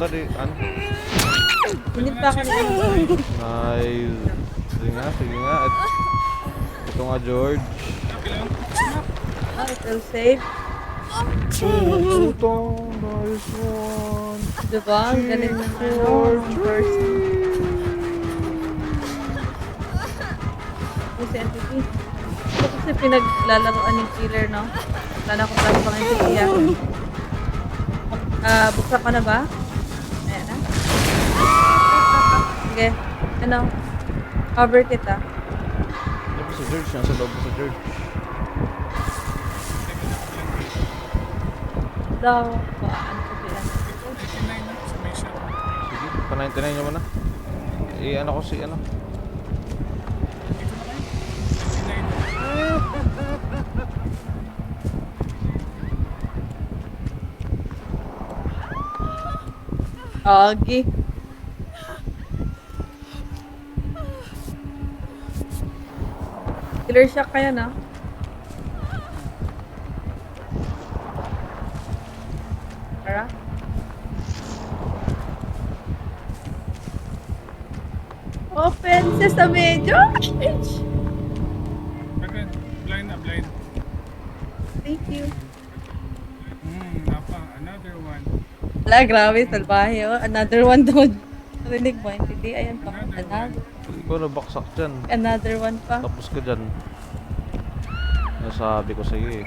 S3: pumunta di, ano?
S4: Init pa ako ni ano.
S3: Nice. Sige nga, sige nga. Ito nga, George.
S4: Ah, it will save.
S3: Putong, nice one.
S4: Diba? Ang galing ng ano, ng person. Oh, si entity. Ito kasi pinaglalaroan ng killer, no? Wala na akong plano pang entity, buksan ka na ba? Ayan na. Sige. Ano? Cover kita.
S3: Ano ba si George? Nasa loob si George.
S4: Daw. Ano ko sila?
S3: Sige, pa-99 naman na. Ano ko si ano?
S4: Agi. Killer shock kaya na? Tara. Open sesame, George!
S5: Agad. Blind na, blind.
S4: Thank you.
S5: Napa. Another one.
S4: Wala, grabe, salbahe. Oh. Another one doon. Narinig mo, hindi. Ayan pa. Another.
S3: Ikaw na baksak dyan.
S4: Another one pa.
S3: Tapos ka dyan. Nasabi ko sa'yo eh.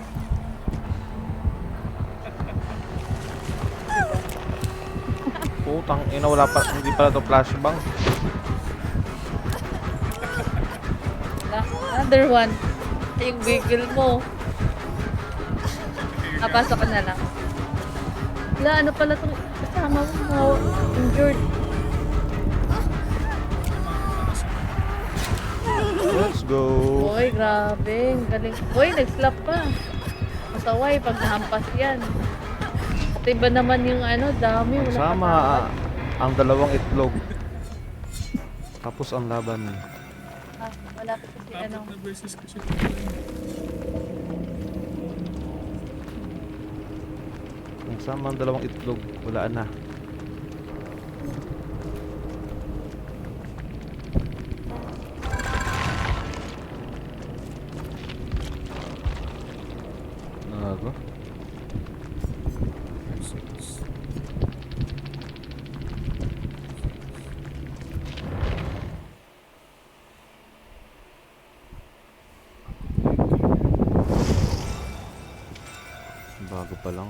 S3: Putang ina, wala pa, hindi pala to flashbang.
S4: Another one. Ay, yung wiggle mo. Pasok ka na lang. Wala, ano pala itong kasama mo? Injured.
S3: Let's go.
S4: Boy, grabe. Ang galing. Boy, nag-slap pa. Masaway pag nahampas yan. At iba naman yung ano, dami. Wala
S3: Sama
S4: katawad.
S3: ang dalawang itlog. Tapos ang laban.
S4: Ah, wala pa kasi ano.
S5: Apat na beses ko siya.
S3: Sama ang dalawang itlog. Wala na. Nago. Bago pa lang.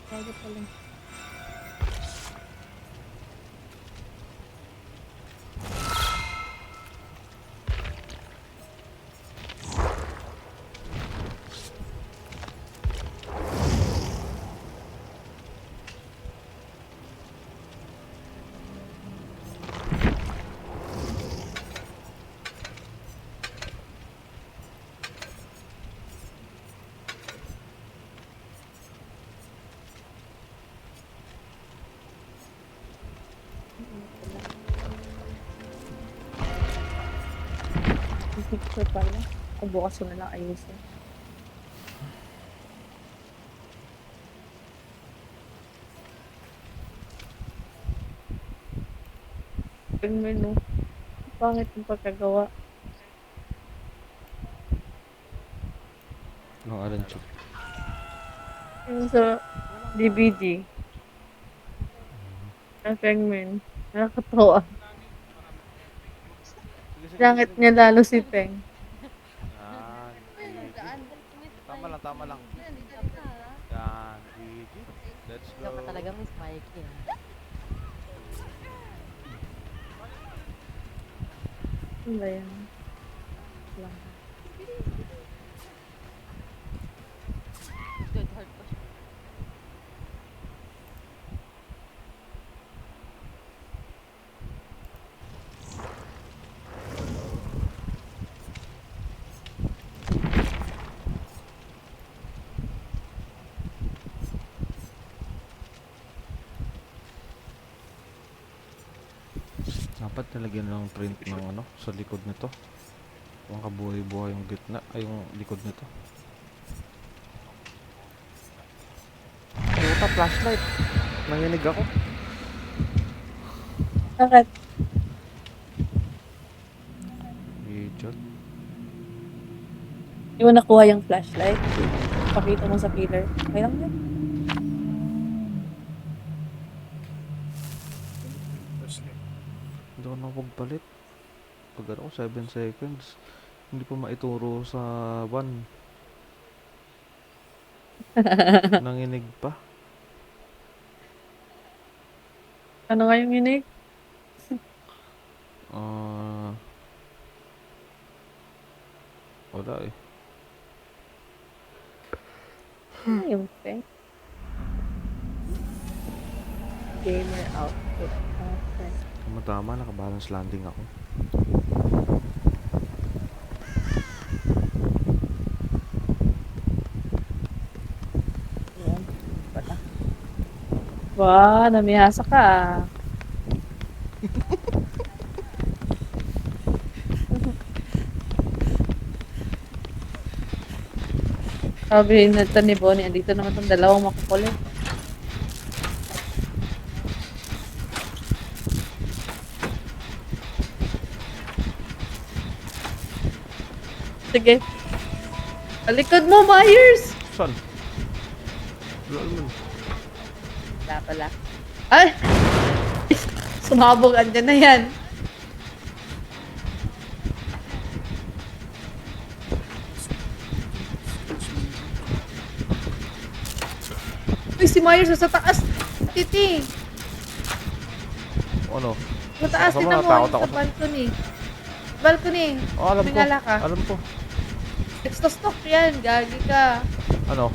S4: Bago pa lang. Picture pala. O bukas ko na lang ayusin. Yung menu. Pangit yung pagkagawa.
S3: Nung Alan Chip.
S4: Yung sa DVD. Ang Pengmen. Nakakatawa. Langit niya lalo si Peng.
S3: Tama lang, tama lang. Yan, Gigi. Let's go.
S6: Ikaw ka talaga, Miss Mikey.
S4: Ano ba yan? Lang.
S6: Good heart pa siya.
S3: Dapat nalagyan ng print ng ano sa likod nito. Ang kabuhay-buhay yung gitna ay yung likod nito. Puta, flashlight. Nanginig ako.
S4: Bakit?
S3: Idiot.
S4: Hindi mo nakuha yung flashlight. Pakita mo sa killer. Okay lang yan.
S3: Hindi ako nakapagpalit. Pag ako 7 seconds. Hindi pa maituro sa 1. Nanginig pa.
S4: Ano nga yung inig?
S3: Wala eh.
S4: Ano yung thing? Gamer output. Okay.
S3: Tama, nakabalance landing ako.
S4: Ayan. Wala. Wow, namihasa ka ah. Sabi na ito ni Bonnie, andito naman itong dalawang makukulit. Sige. Alikod mo, Myers!
S3: Saan? Wala naman.
S4: Wala pala. Ay! Sumabog, andyan na yan. Uy, si Myers nasa taas. Titi.
S3: Ano?
S4: Sa taas,
S3: Ako
S4: tinan mo.
S3: natakot
S4: Sa
S3: ako.
S4: balcony. Balcony.
S3: Oh, alam ko.
S4: Tumingala ka.
S3: Alam ko.
S4: Stock yan. Gagi ka.
S3: Ano?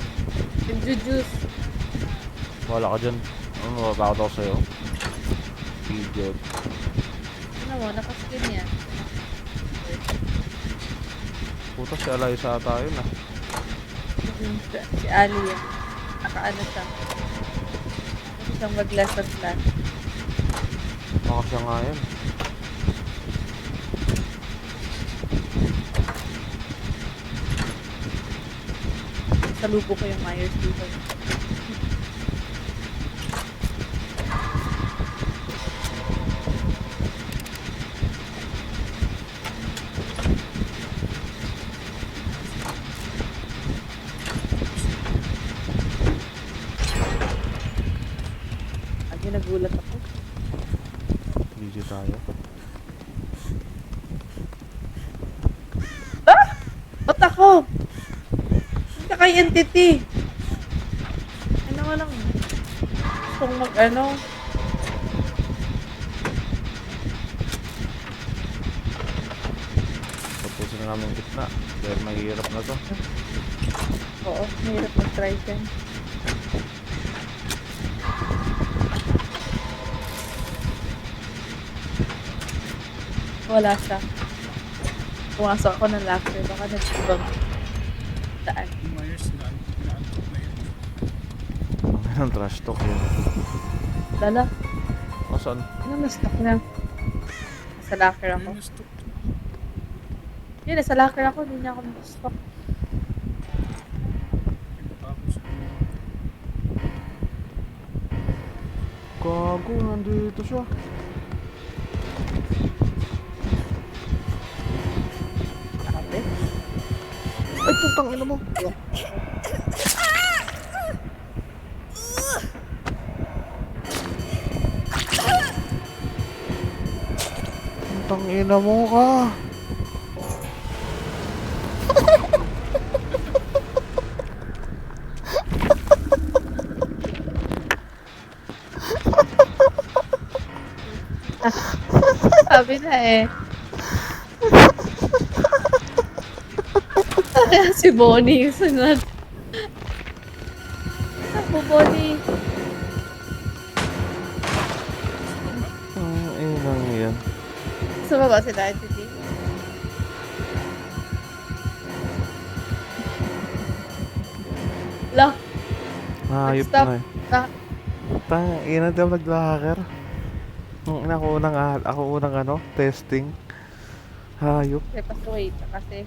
S4: Nagjujuice.
S3: Wala ka dyan. Ano, natatakot ako sa'yo. Idiot.
S4: Ano mo, nakaskin yan.
S3: Puta, si Alaysa ata yun ah.
S4: Si Ali yan. Nakaano siya. Kasi siyang mag-last at last.
S3: Baka siya nga yan.
S4: Salubo ko yung Myers dito. Lagi nagulat ako.
S3: DJ tayo.
S4: Ba't ako? Hindi ka kay entity. Ano nga lang. Kung mag-ano.
S3: Tapusin na namin yung gitna. Dahil mahirap na to.
S4: Oo, mahirap mag-try dyan. Wala siya. Pumasok ako ng locker. Baka nag-ibang daan.
S5: Myers na na yun.
S3: Ang trash talk yun.
S4: Lala,
S3: O saan?
S4: ano na-stock na? Nasa locker ako.
S5: Ayun, stop.
S4: Yun, nasa locker ako. Hindi niya ako na-stock.
S5: Tapos,
S3: Gago, nandito siya.
S4: Sabi.
S3: Ay, putang ina mo. Putang ina mo ka.
S4: Sabi na eh. Kaya si Bonnie yung sunod. Ako, Bonnie.
S3: Ang inang yan.
S4: Sumaba sila, Titi. Lock.
S3: Hayop
S4: Stop.
S3: na eh.
S4: Lock.
S3: Tang ina daw nag-hacker. Ako unang ano, testing. Hayop.
S4: Kasi pa-wait. Kasi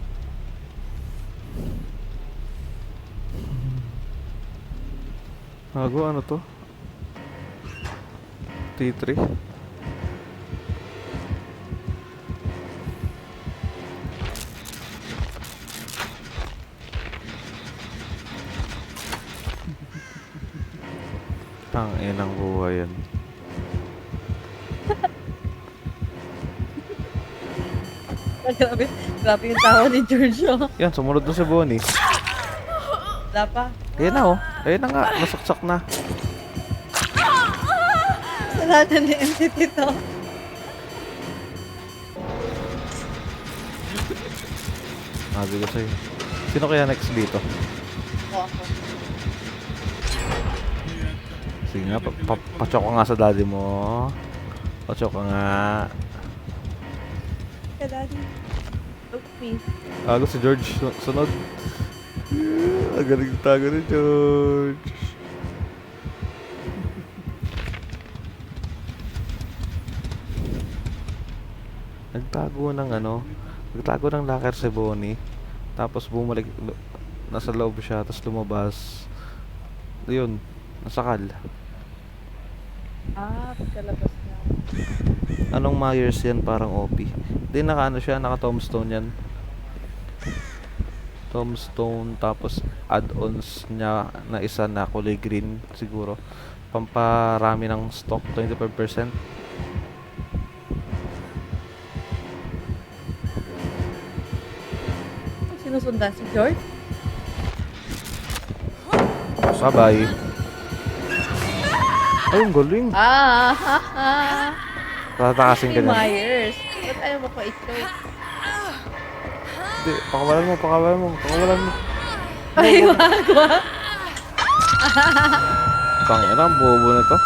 S3: Gago, ano to? T3? Ang inang buhay yan.
S4: Grabe, grabe yung tawa ni George. Oh.
S3: Yan, sumunod na si Bonnie.
S4: Wala pa.
S3: Ayan na oh. Ayan na nga, nasaksak na.
S4: Salada ni entity to.
S3: Sabi ko sa'yo. Sino kaya next dito?
S4: O ako.
S3: Sige nga, pachok ka nga sa daddy mo. Pachok ka nga.
S4: Kaya daddy. Look me.
S3: Gago si George, sunod. Ang galing tago ni George. Nagtago ng locker si Bonnie. Tapos bumalik, nasa loob siya, tapos lumabas. Yun, nasakal.
S4: Ah, pagkalabas niya.
S3: Anong Myers yan? Parang OP. Hindi, naka siya, naka tombstone yan. Tombstone, tapos add-ons niya na isa na kulay green siguro. Pamparami ng stock, 25%.
S4: Sinusundan si George?
S3: Bye-bye. Ay, ang galing.
S4: Ah, ha, ha.
S3: Tatakasin ka
S4: Si
S3: niyan.
S4: Myers. Ba't ayaw mo pa ito?
S3: Hindi, pakawalan mo.
S4: Ay, wag.
S3: Tangina, ang bobo na to.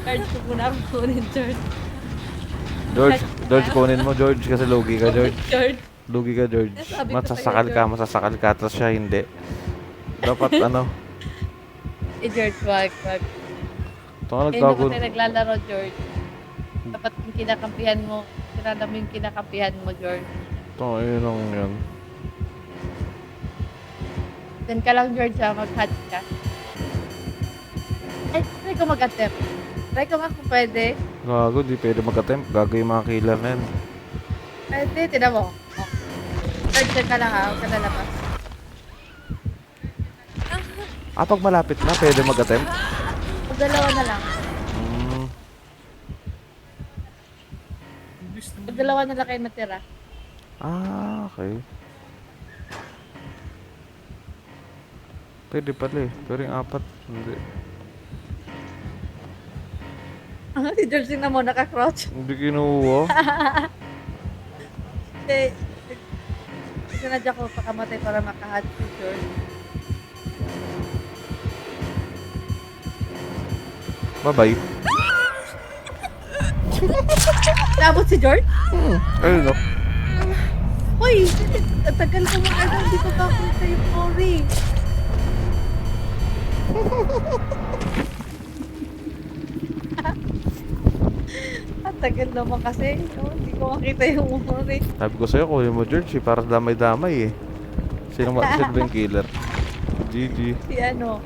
S4: George, ko muna ako kunin, George.
S3: George, kunin mo, George, kasi lugi ka, George.
S4: George.
S3: Lugi ka, George.
S4: Sabi ko
S3: Masasakal
S4: sa'yo,
S3: ka, tapos siya hindi. Dapat ano,
S4: Eh, George, wag.
S3: ito nga
S4: Hindi
S3: nagtago.
S4: kasi naglalaro, George. Dapat yung kinakampihan mo, kilala mo yung kinakampihan mo, George.
S3: Ito, yun ang yun.
S4: Then ka lang, George, ha, mag-hatch ka. Ay, try ko mag-attempt. Try ko nga kung pwede.
S3: Gago, di pwede mag-attempt. Gago yung mga killer na yan.
S4: Pwede, tinan mo. Oh. George, ka lang, ha, huwag ka lalabas.
S3: Pag malapit na, pwede mag-attempt.
S4: Pag dalawa na lang.
S3: Hmm.
S4: Pag dalawa na lang kayo natira.
S3: Okay. Pwede pala eh. Pero yung apat, hindi.
S4: Si George na mo, naka-crouch.
S3: Hindi kinuha.
S4: Hindi. Sinadya ko pakamatay para makahatch si George.
S3: Bye-bye.
S4: Nabot si George?
S3: Ayun no.
S4: Hoy! Ang tagal ko mag-ano, hindi ko pa ako sa'yo, sorry. Ang tagal naman kasi. No? Hindi ko makita yung umuri.
S3: Sabi ko sa'yo, kuya mo George eh, para damay-damay eh. Sino ba yung killer? GG.
S4: Si ano?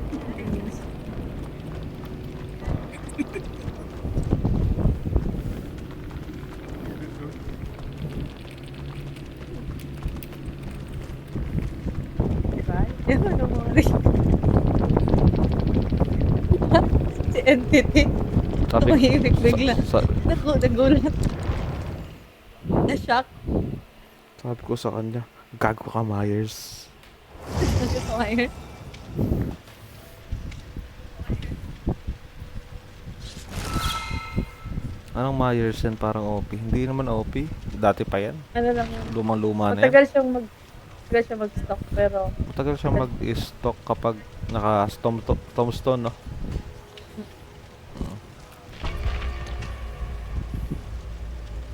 S4: Diba? Yung ano umuri. Si Entity. Tumahimik bigla. Nagulat. Na-shock.
S3: Sabi ko sa kanya, gago ka Myers.
S4: Nag-fire.
S3: Anong Myers yan? Parang OP. Hindi naman OP. Dati pa yan.
S4: Ano lang yun.
S3: Lumang-luma na yan.
S4: Matagal siyang mag-stock pero
S3: Matagal siya mag-stock kapag naka-tombstone, no?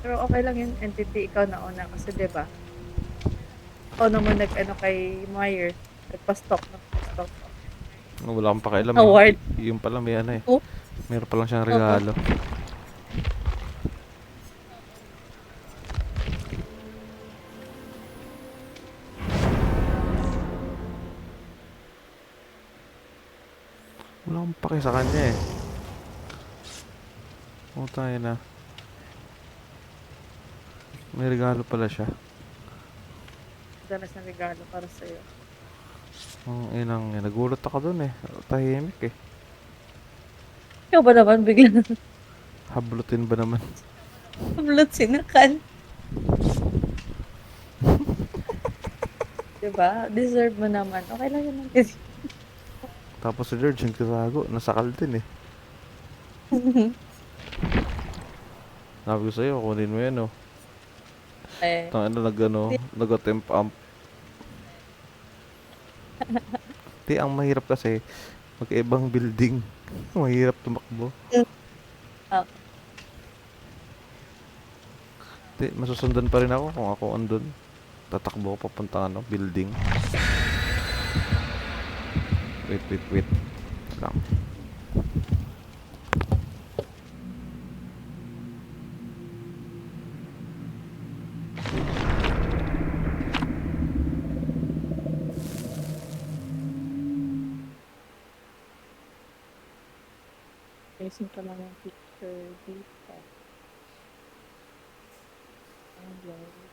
S4: pero okay lang yun, entity, ikaw na una kasi 'di ba? Ikaw naman nag-ano kay Meyer, nagpa-stock.
S3: Wala akong pakialam.
S4: Award.
S3: Yung pala may ano eh.
S4: Oh.
S3: Meron pa lang siyang regalo. eh sa kanya eh. Oh, tayo na. May regalo pala siya.
S4: Danas na regalo para sa'yo.
S3: Oh, inang, nagulat ako dun eh. Tahimik eh.
S4: Ikaw ba naman bigla
S3: Hablutin ba naman?
S4: Hamlot sinakal? Diba? Deserve mo naman. Okay lang yun.
S3: Tapos si George, yung kitago, nasakal din eh. Sabi ko sa'yo, kunin mo yan oh.
S4: Eh,
S3: Nag-temp amp. Di, ang mahirap kasi, mag-ibang building. Mahirap tumakbo.
S4: Ah.
S3: Di, masusundan pa rin ako kung ako andun. Tatakbo ako papunta building. Wait. Lang.
S4: Ayusin ko lang yung picture dito. Ayan.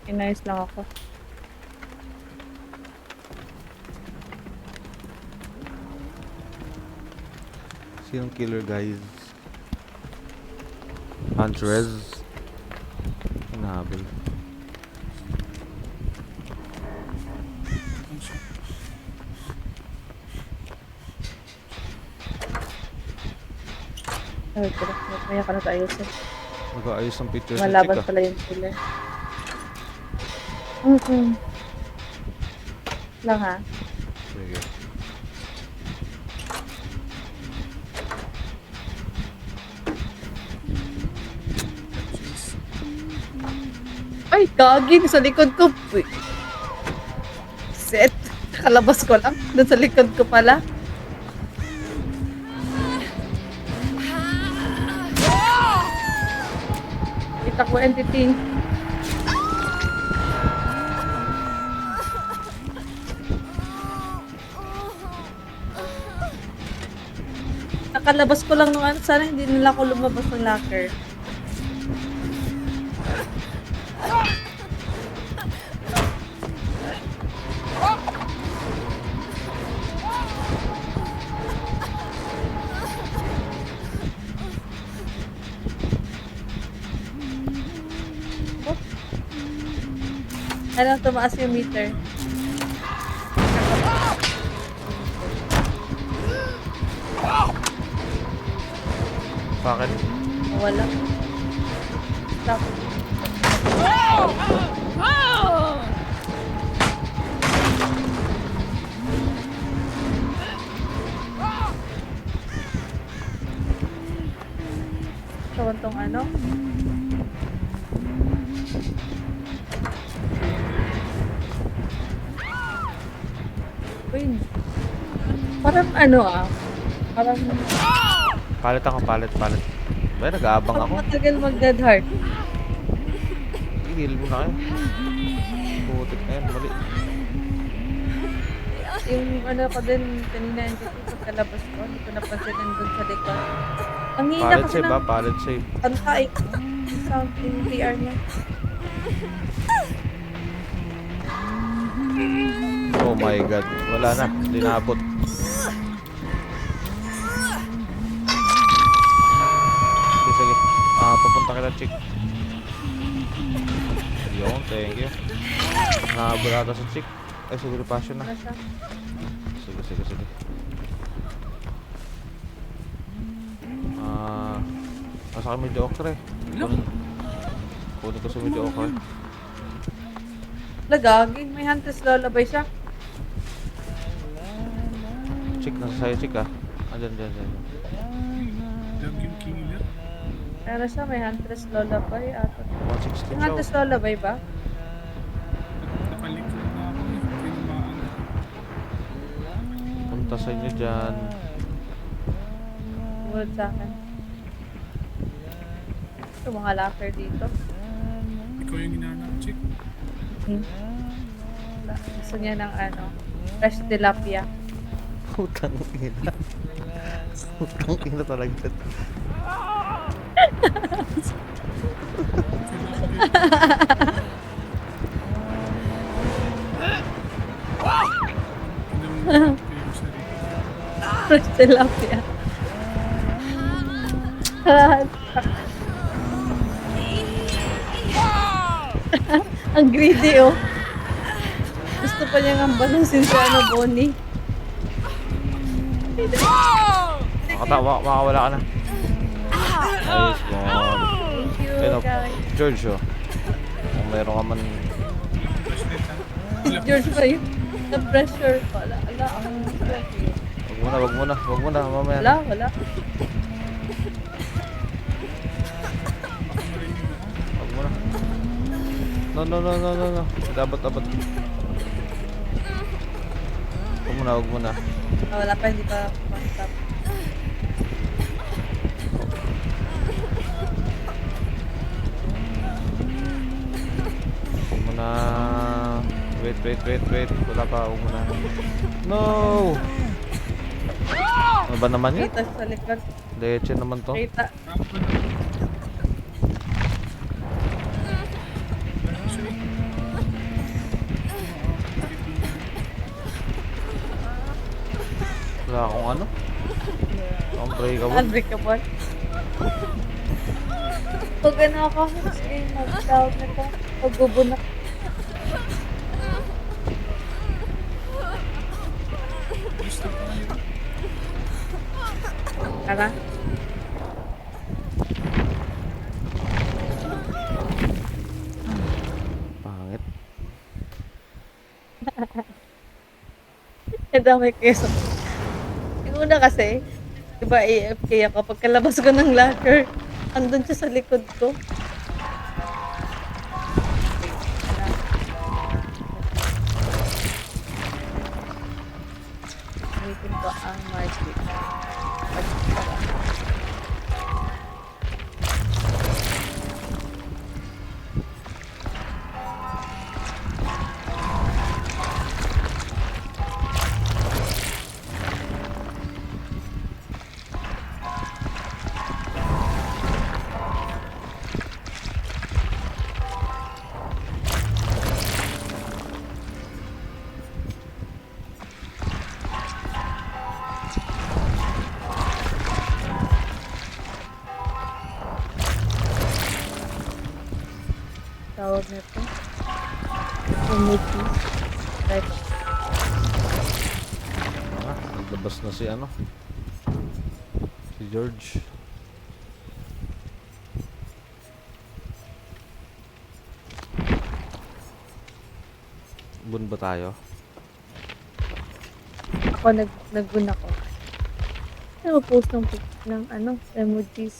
S4: Inayos lang ako.
S3: Sinong killer, guys? Huntress. Hinahabol.
S4: Ay, tira. Maya ka na tayo sa
S3: Nag-aayos ng picture sa
S4: malaban
S3: chick ah.
S4: pala yung killer. Lang ha.
S3: Sige.
S4: Ay, gagi. Sa likod ko. Uy. Set. Nakalabas ko lang. Doon sa likod ko pala. Kita ko entity. Nakalabas ko lang nung ano. Sana hindi nila ako lumabas ng locker. Alam, tumaas yung meter.
S3: Bakit?
S4: Wala. Stop. Tawan tong ano? Uy. Parang ano Parang
S3: Palit. Ba, nag-aabang ako.
S4: matagal mag-dead heart.
S3: I-heal mo na kayo. Putik na yan, mali.
S4: Yung ano ko din, kanina yung dito pagkalabas ko, hindi ko napansin yung dun sa likod. Ang hina
S3: Palit
S4: kasi
S3: save
S4: ng
S3: ba? Palit save.
S4: kanta eh. Yung sound yung PR niya.
S3: Oh my god. Wala na. Hindi naabot. Sige. Papunta kita, chick. Yun, thank you. Naabot ata sa chick. Ay, siguro passion na.
S4: Ano siya?
S3: Sige. Nasa kami mediocre. Kunin ko sa mediocre.
S4: Lagaging, may Huntress Lullaby siya.
S3: Chick, nasa sa'yo, chick ah. Andyan, dyan, dyan.
S5: Love yung killer.
S4: Pero siya, may Huntress Lullaby. At
S3: 116
S4: yung
S3: siya.
S4: Huntress Lullaby ba?
S5: Nakalikod na ako eh. Tinamaan.
S3: Punta sa inyo dyan.
S4: Sumunod sa akin. Ito, mga locker dito.
S5: Ikaw yung hinanap, chick.
S4: Gusto niya ng ano, fresh tilapia.
S3: Putang ina. Putang ina talaga.
S5: Hinanap ko yung sarili.
S4: Fresh tilapia. Ang greedy, oh. Gusto pa niya nga balusin si ano, Bonnie.
S3: Makawala ka na. Nice one.
S4: Thank you,
S3: Ayun,
S4: guys.
S3: George oh. Kung meron ka man.
S4: George ba yun? Na-pressure pala. Ala,
S3: Wag muna, mamaya.
S4: wala.
S3: Wag muna. No. Dapat. Wag muna.
S4: Ah, wala pa, hindi pa stop.
S3: Wag muna. Wait. Wala pa, wag muna. No! Ano ba naman yun?
S4: Kita sa likod.
S3: Leche naman to.
S4: Kita.
S3: Wala akong ano. Unbreakable.
S4: Unbreakable. Pag ano ako, sige, mag-down na to. Pagbubunak. Tara.
S3: Pangit.
S4: Ang dami keso. Yung una kasi, di ba AFK ako, pagkalabas ko ng locker, andun siya sa likod ko. Waiting ko ang market. Tawag nito. Committee. Right.
S3: Naglabas na si ano. Si George. Bun ba tayo?
S4: Ako nag-gun ako. Ano post ng ano, emojis.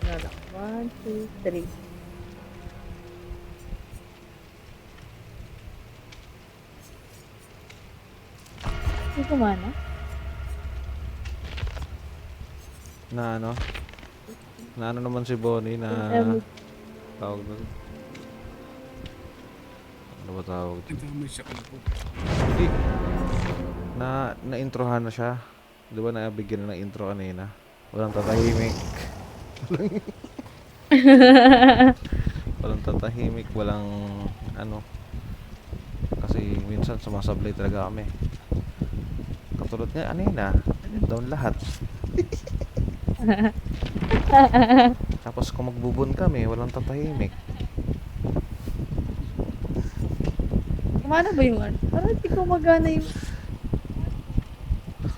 S4: Nala, 1, 2, 3. Hindi kumana?
S3: Na ano? Na ano naman si Bonnie na
S4: Emoji.
S3: tawag na. Ano ba tawag?
S5: Nagdamay siya ako.
S3: Hindi. Na-introhan na siya. Di ba nabigyan na ng intro kanina? Walang tatahimik. Walang tatahimik, walang ano. Kasi minsan sumasablay talaga kami. Katulad nga, ano yun down lahat. Tapos kung magbubun kami, walang tatahimik.
S4: Kumana ba yung ano? Parang hindi ko magana yung...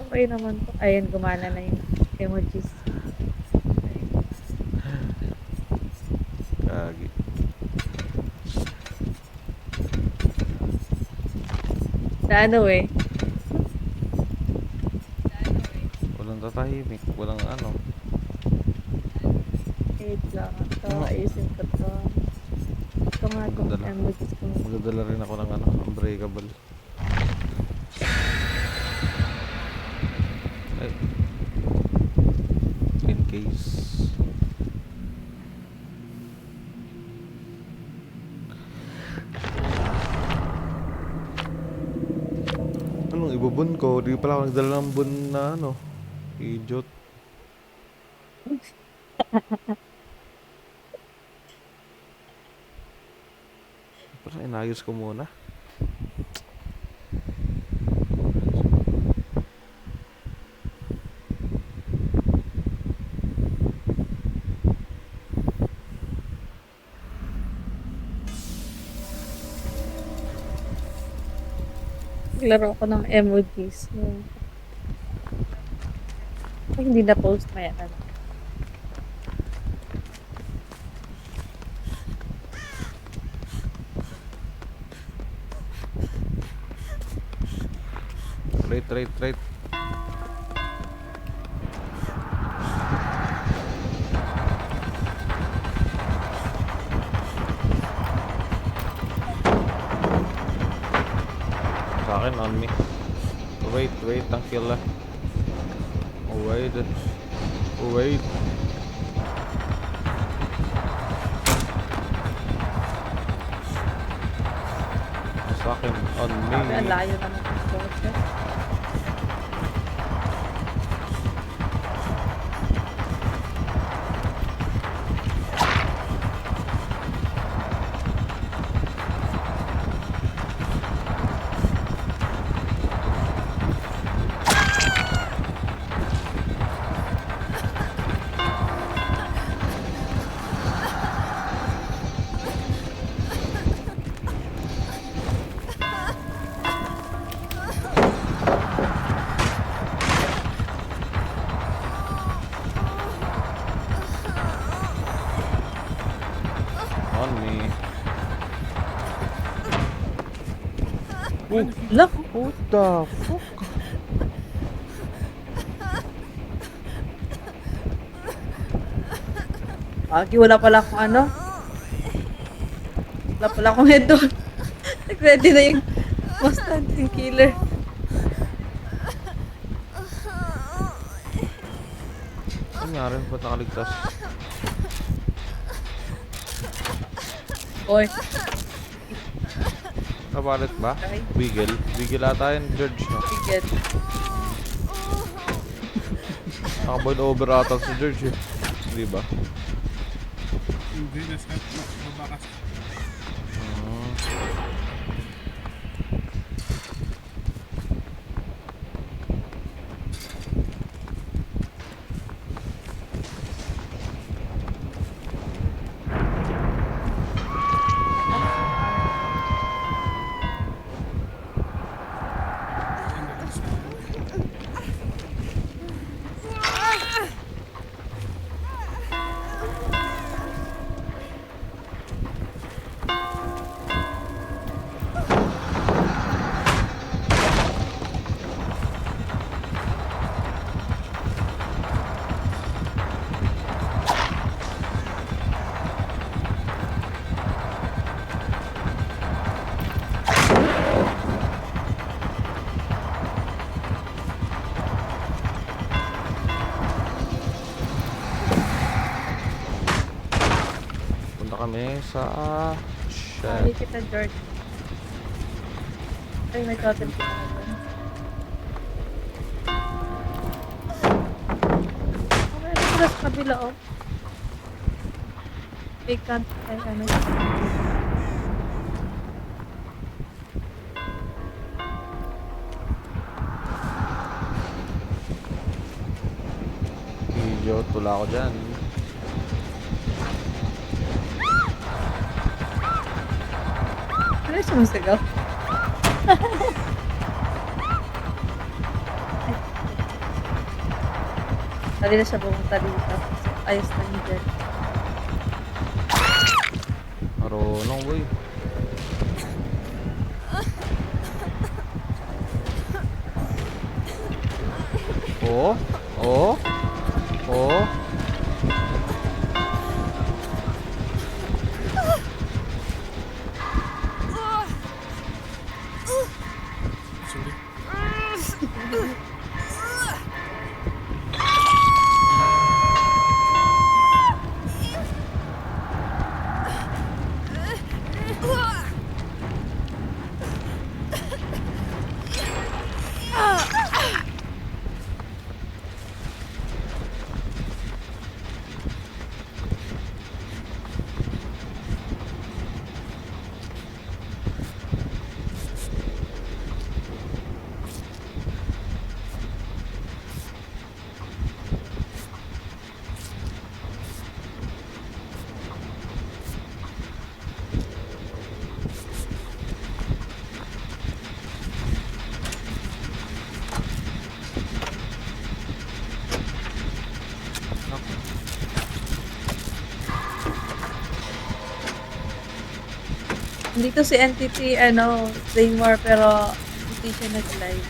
S4: Okay naman to. Ayun, gumana na yun. emojis.
S3: Kagi.
S4: Na ano eh.
S3: Walang tatahimik. Walang ano.
S4: Wait lang. Ito, ayusin ko to. Ito nga itong
S3: Magdala.
S4: emojis ko.
S3: Magdadala rin ako ng ano, unbreakable. Ay. In case. Anong ibubun ko? Di pala ako nagdala ng bun na ano. Idiot. Parang inayos ko muna.
S4: Naglaro ko ng emojis. Ay, hindi na post may ano.
S3: Right. Sa akin, on me. Wait, ang kill ah. Wait. Sa akin, on me.
S4: Sabi, ang layo naman ng kotse.
S3: On me.
S4: Look!
S3: What the fuck?
S4: Agi, wala pala akong ano. Wala pala akong head doon. Nag-ready na yung most hunting killer.
S3: Ano nangyari? Ba't nakaligtas?
S4: Oy,
S3: Nabalit ba?
S4: Okay.
S3: Wiggle ata yun, George, no?
S4: bigat.
S3: Nakaboil over ata si George, eh. Di ba?
S5: Hindi, nasa baba kasi.
S3: Punta kami sa...
S4: Sorry
S3: Shit.
S4: kita, George. Ay, may totem kita na doon. Okay, ano pala sa kabila, oh. Vacant. Ay, ano.
S3: Idiot, tula ako dyan.
S4: Ano yung sumasigaw? Dali na siya pumunta dito. So, ayos na niya dyan.
S3: Marunong, boy. Oh, oh, oh.
S4: Dito si Entity, Zaymore, pero hindi siya nag-live.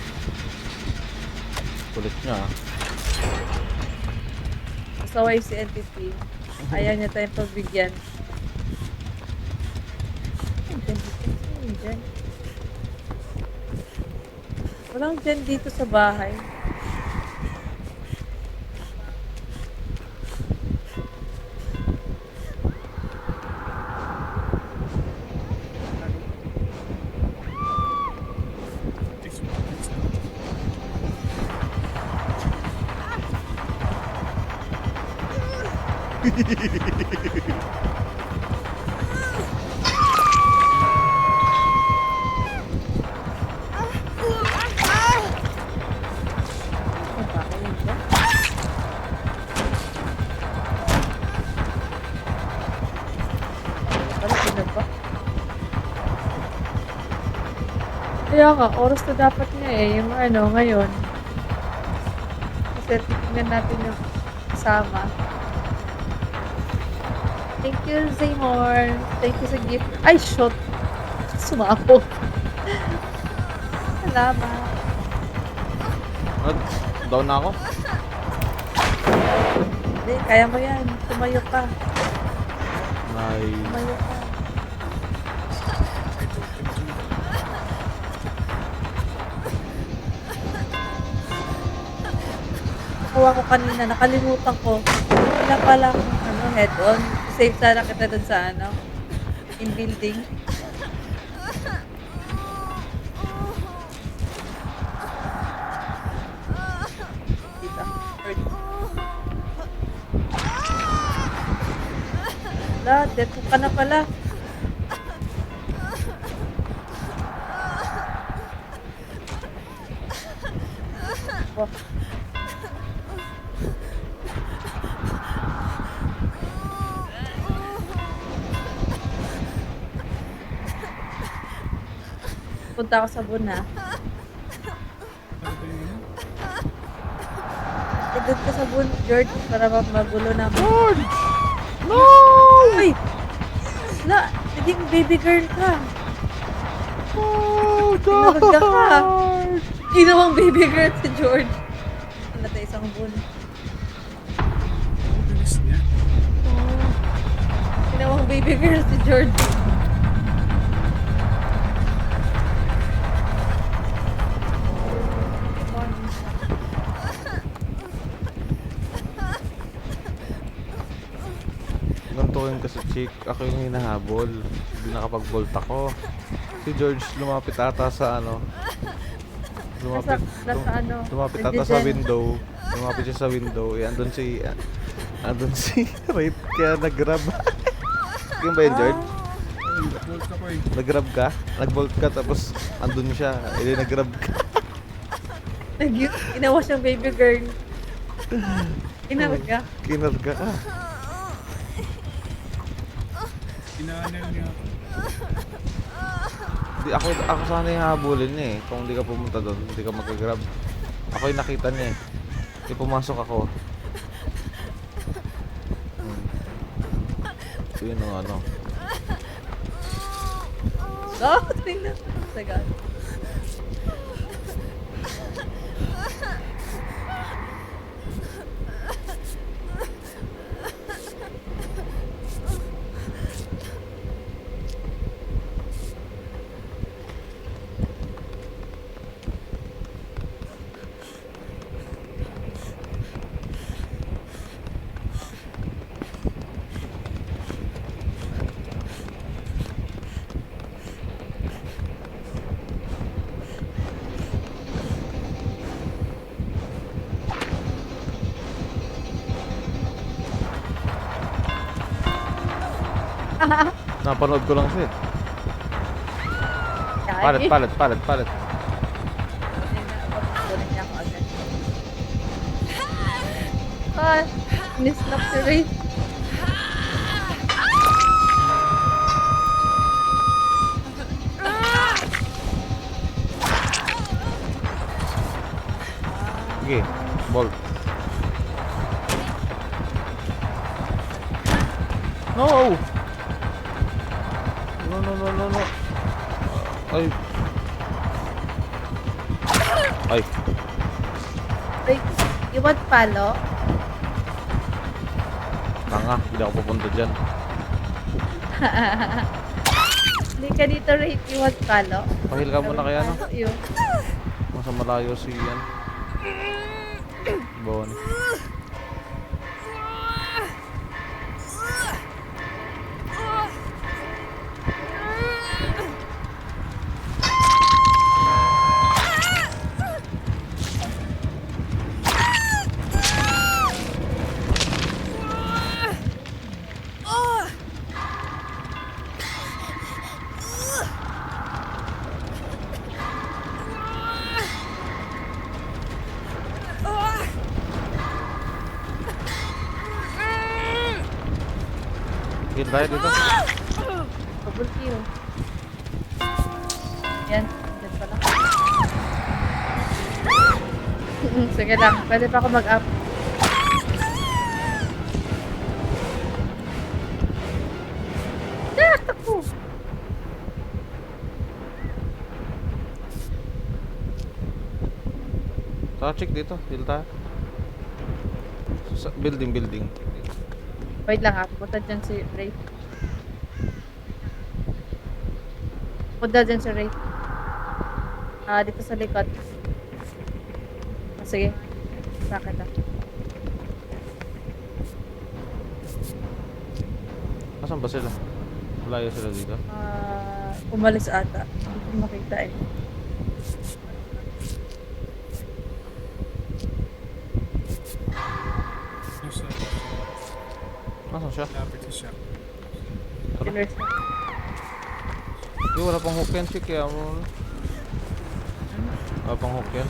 S3: Kulit niya. Ah.
S4: Kasaway si Entity. Ayaw niya tayong pagbigyan. Ay, dyan dito. Ay, dyan. Walang dyan dito sa bahay. Ang bahay yun dyan. Wala, pinagpa. Kaya nga, oras na dapat niya yung ngayon. Kasi titignan natin yung kasama. Thank you, Zaymore. Thank you sa gift. Ay, shot. Sumabog. Salamat.
S3: Down na ako.
S4: Hindi, kaya mo yan. Tumayo ka.
S3: Nice.
S4: Tumayo ka. Nakuha ko kanina. Nakalimutan ko. Wala pala akong head-on. Save sana kita dun sa in building. Dito. Wala, dead ka na pala. Wah. Punta ako sa Buna. Doon ka sa Buna, George, para magulo na. George! No! Uy! Na, naging baby girl ka.
S3: Oh,
S4: Tinawag ka. Ginawang baby girl si George. Wala tayo isang Buna.
S5: Ang bilis niya.
S4: Ginawang baby girl si George.
S3: Gantuin kasi chick, ako yung hinahabol. Hindi nakapag-bolt ako. Si George lumapit ata sa Lumapit,
S4: Nasa
S3: lumapit ata sa window. Lumapit siya sa window. Andun si Rape, kaya nag-grab. Yung ba yun, George?
S5: Bolt ako eh.
S3: Nag-grab ka? Nag-bolt ka tapos andun siya. Nag-grab ka.
S4: Ginawa siyang baby girl. Inawag ka.
S3: Kinarga ka.
S5: Inaanel niya ako.
S3: Di, ako sana yung habulin niya eh. Kung hindi ka pumunta doon, hindi ka mag-grab. Ako yung nakita niya eh. Di pumasok ako. Yun ang ano.
S4: Oh, tingnan. Sagal.
S3: Napanood ko lang siya. Palit,
S4: Yagi.
S3: palit, palit, palit.
S4: Papupunin niya ako agad. Ah, nislap si Ray.
S3: Sige, ball. No! No, no, no, no, no. Ay. Ay.
S4: Ray, you want palo?
S3: Tanga, hindi ako pupunta dyan.
S4: Hindi ka dito, Ray. You want palo?
S3: Pahil ka muna kaya, no?
S4: Palo, you.
S3: Masa malayo si yan. Bon. Heal tayo dito.
S4: Double kill. Yan. Yan pala. Sige lang. Pwede pa ako mag-up. Ah, takbo!
S3: Saka check dito. Heal tayo. Sa building, building.
S4: Wait lang ha. Punta dyan si Ray. Punta dyan si Ray. Ah, dito sa likod. Ah, sige. Sakit ah.
S3: Asan ba sila? Malayo sila dito.
S4: Ah, umalis ata. Hindi ko makita eh.
S3: Asan siya?
S5: Lapit na siya.
S4: Killers na.
S3: Di, wala pang hook yan, chick. Kaya mo. Wala pang hook yan.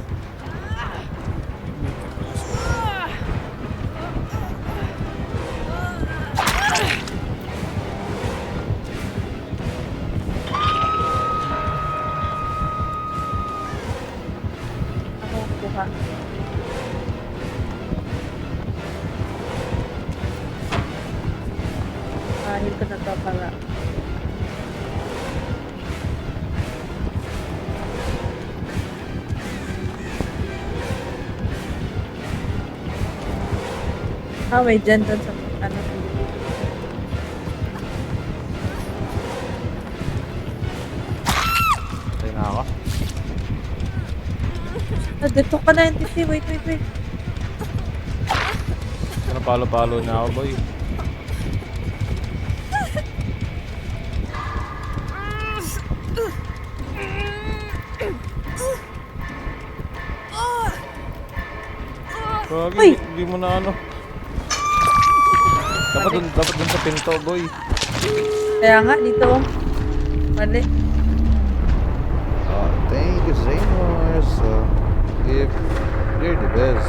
S4: Ako kuha. Heal ko na to para. Ah, may dyan doon sa ano.
S3: Tayo na ako.
S4: Ah, dito ka na yung TV. Wait, wait, wait.
S3: Napalo-palo na ako, boy. Gagi,
S4: Uy!
S3: hindi mo na ano. Dapat dun sa pinto, boy.
S4: Kaya nga, dito. Mali.
S3: Thank you, Zaynors. If you're the best.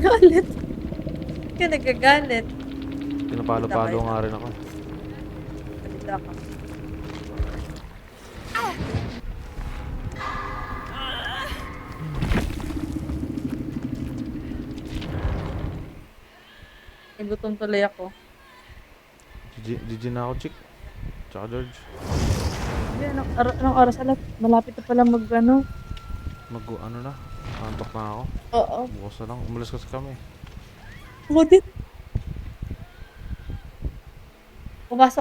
S4: Galit. Ka nagagalit.
S3: Pinapalo-palo nga rin ako.
S4: Dito ako. Nagutom tuloy ako.
S3: GG na ako, chick. Tsaka George.
S4: Hindi, anong oras? Malapit na pala ano.
S3: Ano na? Antok na ako.
S4: Oo.
S3: Bukas na lang. Umalis kasi kami.
S4: Ako din. Pumasok